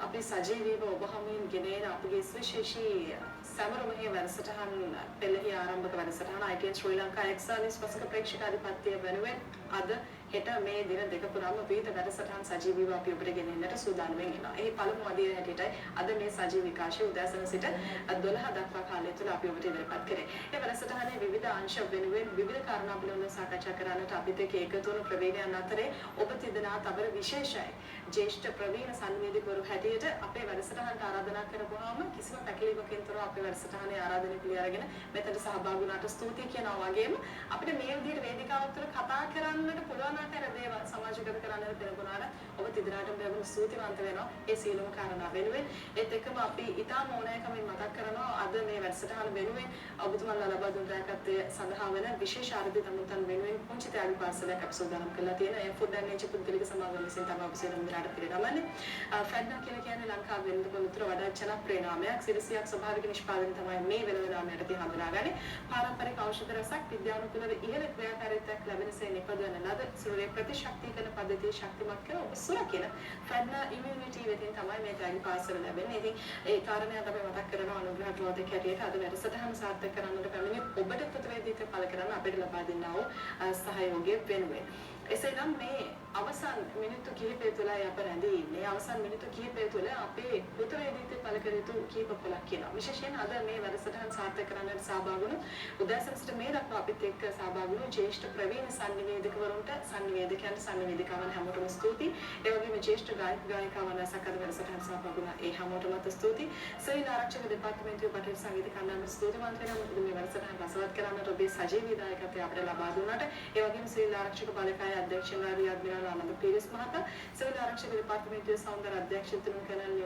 [SPEAKER 1] අපි සජීවීව ඔබ හමුවෙන් ගෙනෙන අපගේ සුවිශේෂී සමරුමහේ වැඩසටහන් පෙළෙහි ආරම්භක වැඩසටහන ITN ශ්‍රී ලංකා එක්සර්විස් පසක ප්‍රේක්ෂකාධිපත්‍ය වෙනුවෙන් අද හෙට මේ දින දෙක පුරාම විවිධ වැඩසටහන් සජීවීව අපි ඔබට ගෙනෙන්නට සූදානම් වෙනවා. එහි පළමු අදියර හැටියටයි අද මේ සජීව විකාශය උදෑසන සිට 12 දක්වා කාලය තුළ අපි ඔබට ඉදිරිපත් කරේ. මේ වැඩසටහනේ විවිධ අංශ වෙනුවෙන් විවිධ කාරණා පිළිබඳව සාකච්ඡා කරන්නට අපිට එකතු වන ප්‍රවීණයන් අතරේ ඔබ තිදෙනා තවර විශේෂයි. ජ්‍යෙෂ්ඨ ප්‍රවීණ සංවේදකවරු හැටියට අපේ වැඩසටහනට ආරාධනා කරපුවාම කිසිම පැකිලීමකින් තොරව අපේ වැඩසටහනේ ආරාධනය පිළි අරගෙන මෙතනට සහභාගී වුණාට ස්තුතියි කියනවා වගේම අපිට මේ විදිහට වේදිකාවක් තුළ කතා කරන්නට පුළුවන් ආකාර දේවල් සමාජගත කරන්නට ලැබුණාට ඔබ තිදෙනාටම ලැබුණු ස්තුතිවන්ත වෙනවා ඒ සියලුම කාරණා වෙනුවෙන්. ඒත් එක්කම අපි ඉතාම ඕනෑකමින් මතක් කරනවා අද මේ වැඩසටහන වෙනුවෙන් ඔබතුමාලා ලබා දුන් දායකත්වය සඳහා වෙන විශේෂ ආරාධිත තමුන් වෙනුවෙන් පුංචි ත්‍යාග පාර්සලයක් අපි සූදානම් කරලා තියෙනවා. ඒ ෆුඩ් ඇන්ඩ් නේචර් පුද්ගලික සමාගම විසින් තමයි අපි සියලුම දෙනාට පිළිගන්නේ. ෆැඩ්නා කියලා කියන්නේ ලංකාවේ වෙළඳපොළ වඩා ජනප්‍රිය නාමයක්. සිරසියක් ස්වභාවික නිෂ්පාදනය තමයි මේ වෙළඳ නාමයට හඳුනාගන්නේ. පාරම්පරික ඖෂධ රසක් විද්‍යානුකූලව ඉහළ ක්‍රියාකාරීත්වයක් ලැබෙන සේ නිපදවන ලද සුළුවේ ප්‍රතිශක්තිකරණ පද්ධතිය ශක්තිමත් කර ඔබ සුරකින ෆැඩ්නා ඉමුනිටි වෙතින් තමයි මේ ත්‍යාග පාර්සල ලැබෙන්නේ. ඉතින් ඒ කාරණය අපි මතක් කරනවා අනුග්‍රහ ප්‍රෝදක හැටියට අද වැඩසටහන සාර්ථක කරන්නට පැමිණි ඔබට ප්‍රතිවේදීත්වය පළ කරන්න අපිට ලබා දෙන්නා වූ සහයෝගය වෙනුවෙන්. එසේනම් මේ අවසන් මිනිත්තු කිහිපය තුළයි අප රැඳී ඉන්නේ. අවසන් මිනිත්තු කිහිපය තුළ අපේ කෘතවේදීත්වය පළ කර යුතු කීප පොලක් කියනවා. විශේෂයෙන් අද මේ වැඩසටහන සාර්ථක කරන්නට සහභාගී වුණු උදෑසන සිට මේ දක්වා අපිත් එක්ක සහභාගී වුණු ජ්‍යෙෂ්ඨ ප්‍රවීණ සංනිවේදකවරුන්ට සංනිවේදකයන්ට සංනිවේදිකාවන් හැමෝටම ස්තුතියි. ඒ වගේම ජ්‍යෙෂ්ඨ ගායක ගායිකාවන් සකල වැඩසටහන සහභාගී වුණා ඒ හැමෝටම ස්තුතියි. සිවිල් ආරක්ෂක දෙපාර්තමේන්තුවේ පටන් සංගීත කණ්ඩායම ස්තුතිවන්ත වෙනවා. මොකද මේ වැඩසටහන රසවත් කරන්නට ඔබේ සජීවී දායකත්වය අපිට ලබා දුන්නාට. ඒ වගේම සිවිල් ආරක්ෂක බලකාය අධ්‍යක්ෂ රියාද් ආනන්ද පීරිස් මහතා, සිවිල් ආරක්ෂක දෙපාර්තමේන්තුවේ සෞන්දර්ය අධ්‍යක්ෂතුන් කර්නල්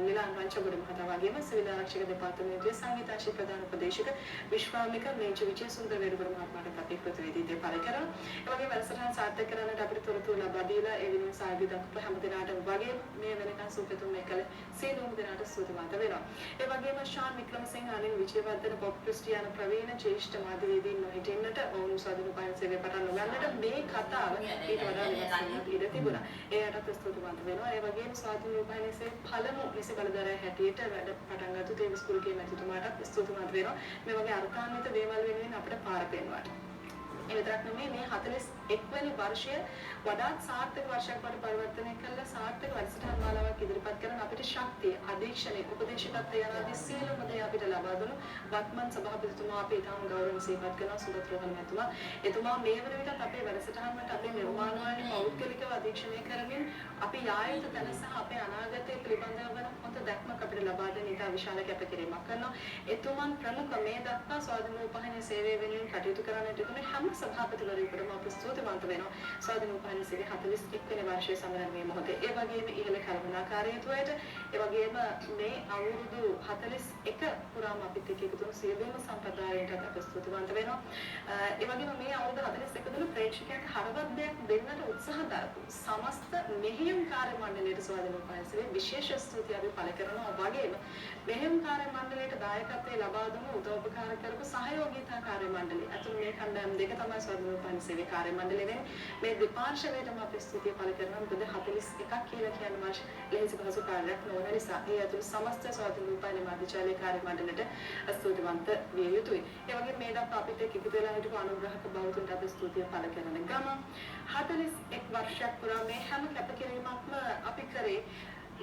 [SPEAKER 1] නිලාන් රංචගොඩ මහතා වගේම සිවිල් ආරක්ෂක දෙපාර්තමේන්තුවේ සංගීතාංශික ප්‍රධාන උපදේශක විශ්වාමික මේජර් විජේසුන්දර වේරුගොඩ මහත්මයාට අපි ප්‍රතිවේදීත්වය පළ කරනවා. ඒ වගේම වැඩසටහන සාර්ථක කරන්නට අපිට තොරතුරු ලබා දීලා ඒ වෙනුවෙන් සහභාගී දක්වපු හැම දිනකටම වගේ මේ වෙනකන් සුපතුම් එකල සියලුම දිනකට ස්තුතිවන්ත වෙනවා. ඒ වගේම ශාන් වික්‍රමසිංහ අනිල් විජේවර්ධන පොප් ක්‍රිස්ටියානු ප්‍රවීණ ජ්‍යෙෂ්ඨ මාධ්‍යවේදීන් නොහිටින්නට ඔවුන් ස්වාධීන උපායන සේවය පටන් නොගන්නට මේ කතාව ඊට වඩා වෙනස් ඉඩ තිබුණා. ඒකට ස්තුතිවන්ත වෙනවා. ඒ වගේම ස්වාධීන උපායන සේවයේ පළමු නිසි බලධාරය හැටියට වැඩ පටන් ගත්ත තේවස් කුලගේ මැතිතුමාට ස්තුතිවන්ත වෙනවා. මේ වගේ අර්ථාන්විත දේවල් වෙනුවෙන් අපිට පාර පෙන්වුවාට. ඒ විතරක් නෙමෙයි මේ 41 වෙනි වර්ෂය වඩාත් සාර්ථක වර්ෂයක් බවට පරිවර්තනය කළා. සාර්ථක වැඩසටහන් මාලාවක් ඉදිරිපත් කරන අපිට ශක්තිය, අධීක්ෂණය, උපදේශකත්වය යන ආදී සියලුම දේ අපිට ලබා දුණු වත්මන් සභාපතිතුමා අපි ඊටම ගෞරවයෙන් සිහිපත් කරනවා. සුගත රෝහණ මහත්මයා. එතුමා මේ වන විටත් අපේ වැඩසටහන් වලට අපේ නිර්මාණ වලින් පෞද්ගලිකව අධීක්ෂණය කරමින් අපි යායුතු තැන සහ අපේ අනාගතය පිළිබඳව වන හොඳ දැක්මක් අපිට ලබා දෙන ඉතා විශාල කැපකිරීමක් කරනවා. එතුමන් ප්‍රමුඛ මේ දක්වා ස්වාධීන උපහාන සේවය වෙනුවෙන් කටයුතු කරන්නට තිබුණේ හැම සභාපතිවරයෙකුට මම ස්තුතිවන්ත වෙනවා. ස්වාධීන රූපවාහිනී සේවයේ 41 වෙනි වර්ෂයේ සමරන මොහොතේ ඒ වගේම ඉහළ කළමනාකාරීත්වයට ඒ වගේම මේ අවුරුදු 41 පුරාම අපිත් එක්ක එකතු වුණු සියලුම සම්ප්‍රදායයන්ට අපි ස්තුතිවන්ත වෙනවා. ඒ වගේම මේ අවුරුදු 41 තුළ ප්‍රේක්ෂකයන්ට හරවත් දෙයක් දෙන්නට උත්සාහ දරපු සමස්ත මෙහෙයුම් කාර්ය මණ්ඩලයට ස්වාධීන රූපවාහිනී සේවයේ විශේෂ ස්තුතිය අපි පළ කරනවා. වගේම මෙහෙයුම් කාර්ය මණ්ඩලයට දායකත්වයේ ලබා දුන්නු උදව්පකාර කරපු සහයෝගීතා කාර්ය මණ්ඩලය. අතුරු මේ කණ්ඩායම් දෙක තමයි ස්වාධීන රූපවාහිනී සේවයේ කාර්ය මණ්ඩලය වෙන්නේ. මේ දෙපාර්ශ්වයටම අපි ස්තුතිය පළ කරනවා. මොකද 41ක් කියලා කියන මාර්ෂ ලෙහෙසි පහසු කාර්යයක් නොවන නිසා ඒ ඇතුළු සමස්ත ස්වාධීන රූපවාහිනී මාධ්‍යාලයේ කාර්ය මණ්ඩලයට ස්තුතිවන්ත විය යුතුයි. ඒ වගේම මේ දක්වා අපිට එකතු වෙලා හිටපු අනුග්‍රහක බෞද්ධන්ට අපි ස්තුතිය පළ කරන ගම 41 වර්ෂයක් පුරා මේ හැම කැපකිරීමක්ම අපි කරේ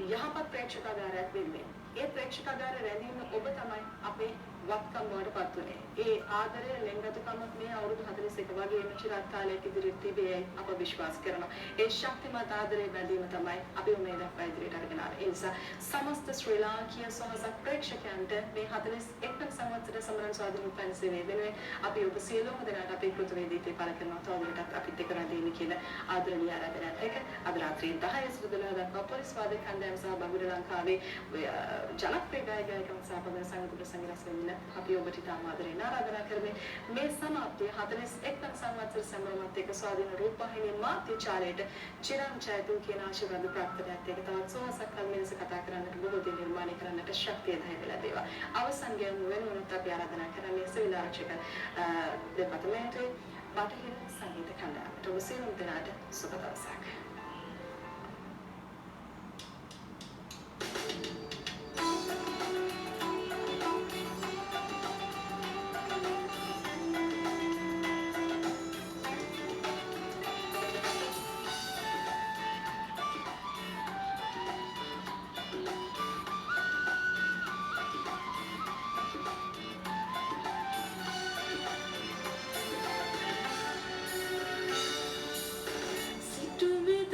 [SPEAKER 1] යහපත් ප්‍රේක්ෂකාගාරයක් වෙන්නේ. ඒ ප්‍රේක්ෂකාගාරය රැඳීම ඔබ තමයි අපේ වත්කම් බවට පත් වුණේ. ඒ ආදරය ලෙන්ගතුකම මේ අවුරුදු 41 වගේම චිරාත් කාලයක් ඉදිරියට තිබේ අප විශ්වාස කරනවා. ඒ ශක්තිමත් ආදරයේ බැඳීම තමයි අපි මේ දක්වා ඉදිරියට අරගෙන ආවේ. ඒ නිසා සමස්ත ශ්‍රී ලාංකීය සහසක් ප්‍රේක්ෂකයන්ට මේ 41 සංවත්සර සමරන ස්වාධීන රූපවාහිනී සේවය වෙනුවෙන් අපි ඔබ සියලුම දෙනාට අපේ කෘතවේදීත්වය පළ කරනවා. තවදුරටත් අපිත් එක්ක රැඳෙන්න කියන ආදරණීය ආරාධනාවත් එක්ක අද රාත්‍රියේ 10 සිදුදලා දක්වා පොලිස් වාදක කණ්ඩායම සහ බහුල ලංකාවේ ජනප්‍රිය ගායකයන් සහ පදන සංගීත ප්‍රසංග රස වෙන්න අපි ඔබට ඉතාම ආදරයෙන් ආරාධනා කරමු. මේ සමාප්තිය 41 සංවත්සර සම්මානත් එක්ක ස්වාධීන රූපවාහිනී මාධ්‍යාලයට චිරන් ජයතු කියන ආශිර්වාද ප්‍රාර්ථනාවත් එක්ක තවත් සෝහසක් කල් මිනිස් කතා කරන්නට බොහෝ දේ නිර්මාණය කරන්නට ශක්තිය ධෛර්යය ලැබේවා. අවසන් ගෑනු වෙනුවට අපි ආරාධනා කරන්නේ සිවිල් ආරක්ෂක දෙපාර්තමේන්තුවේ බටහිර සංගීත කණ්ඩායමට. ඔබ සියලුම දෙනාට සුබ දවසක්.
[SPEAKER 7] To me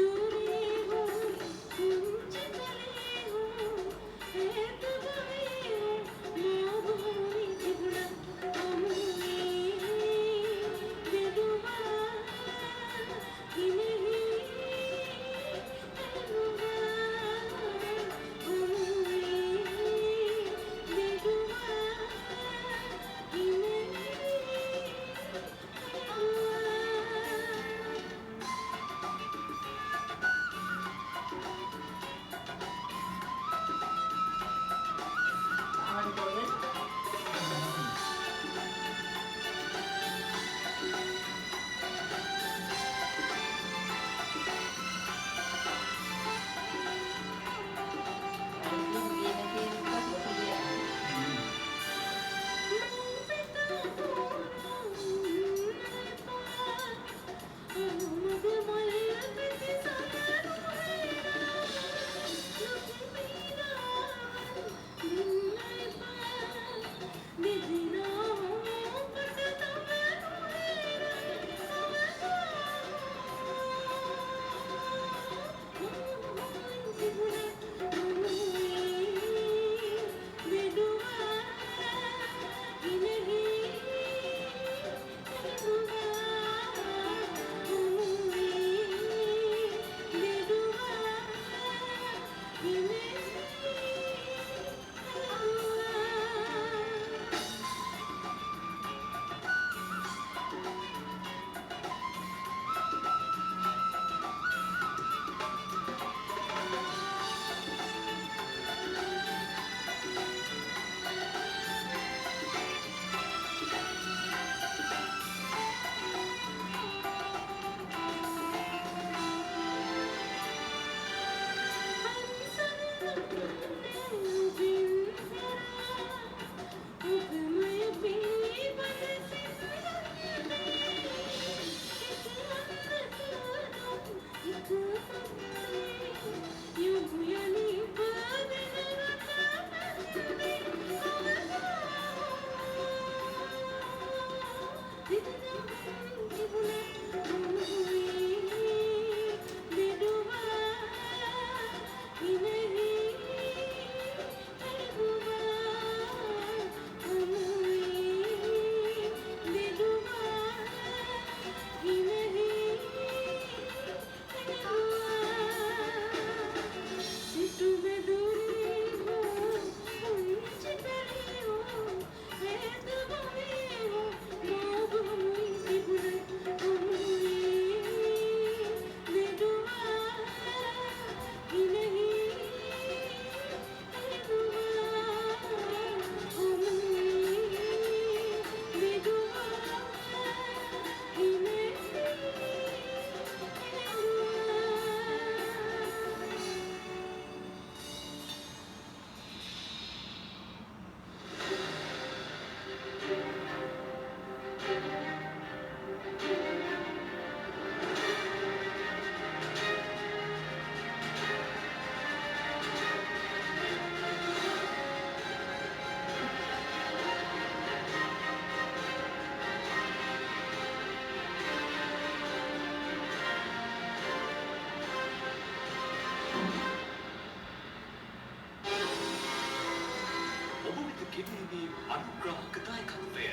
[SPEAKER 4] ඔබ වෙත ගෙනීමේ අනුග්‍රාහක දායකත්වය.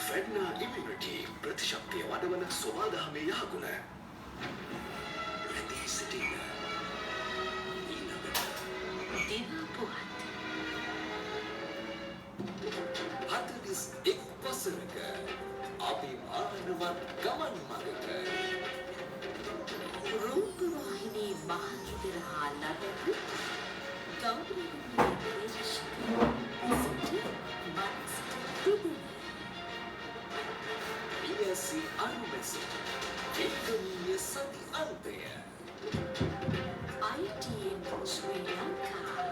[SPEAKER 4] ෆෙඩ්නා ඉමුනිටි ප්‍රතිශක්තිය වඩවන සෝවාදහමේ යහගුණ. රැඳී සිටින ඊළඟට
[SPEAKER 7] දින පුවත්
[SPEAKER 4] 41 වසරක අභිමානවත් ගමන් මඟක
[SPEAKER 7] රූපවාහිනී මහගෙදර හා ලබන ගෞරවනීය
[SPEAKER 4] BSc අනුමැසි ඒකනීය සති අන්තය
[SPEAKER 7] ITN ශ්‍රී ලංකා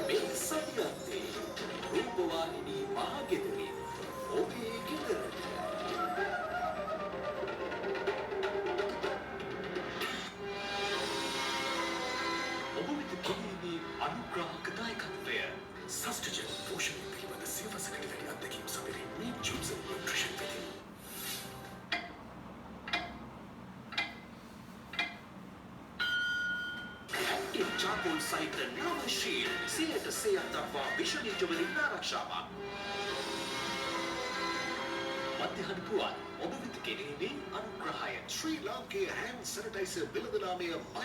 [SPEAKER 4] මේ සති අන්තේ රූපවාහිනී මහගෙදරින් ඔබේ ගෙදරට ඔබ වෙත ගෙනීමේ අනුග්‍රාහක දායකත්වය. සස්ටජන් පෝෂණය පිළිබඳ සියවසකට වැඩි අත්දැකීම් සපිරි මේ ජොන්සන් නියුට්‍රිෂන් වෙතින්. ඇක්ටිව් චාකෝල් සහිත නව ශීල් 100% දක්වා විෂණීය වලින් ආරක්ෂාවක්. මධ්‍යහන පුවත් ඔබ වෙත ගෙනීමේ අනුග්‍රහය ශ්‍රී ලාංකේය හැන්ඩ් සැනිටයිසර් බිලදනාමය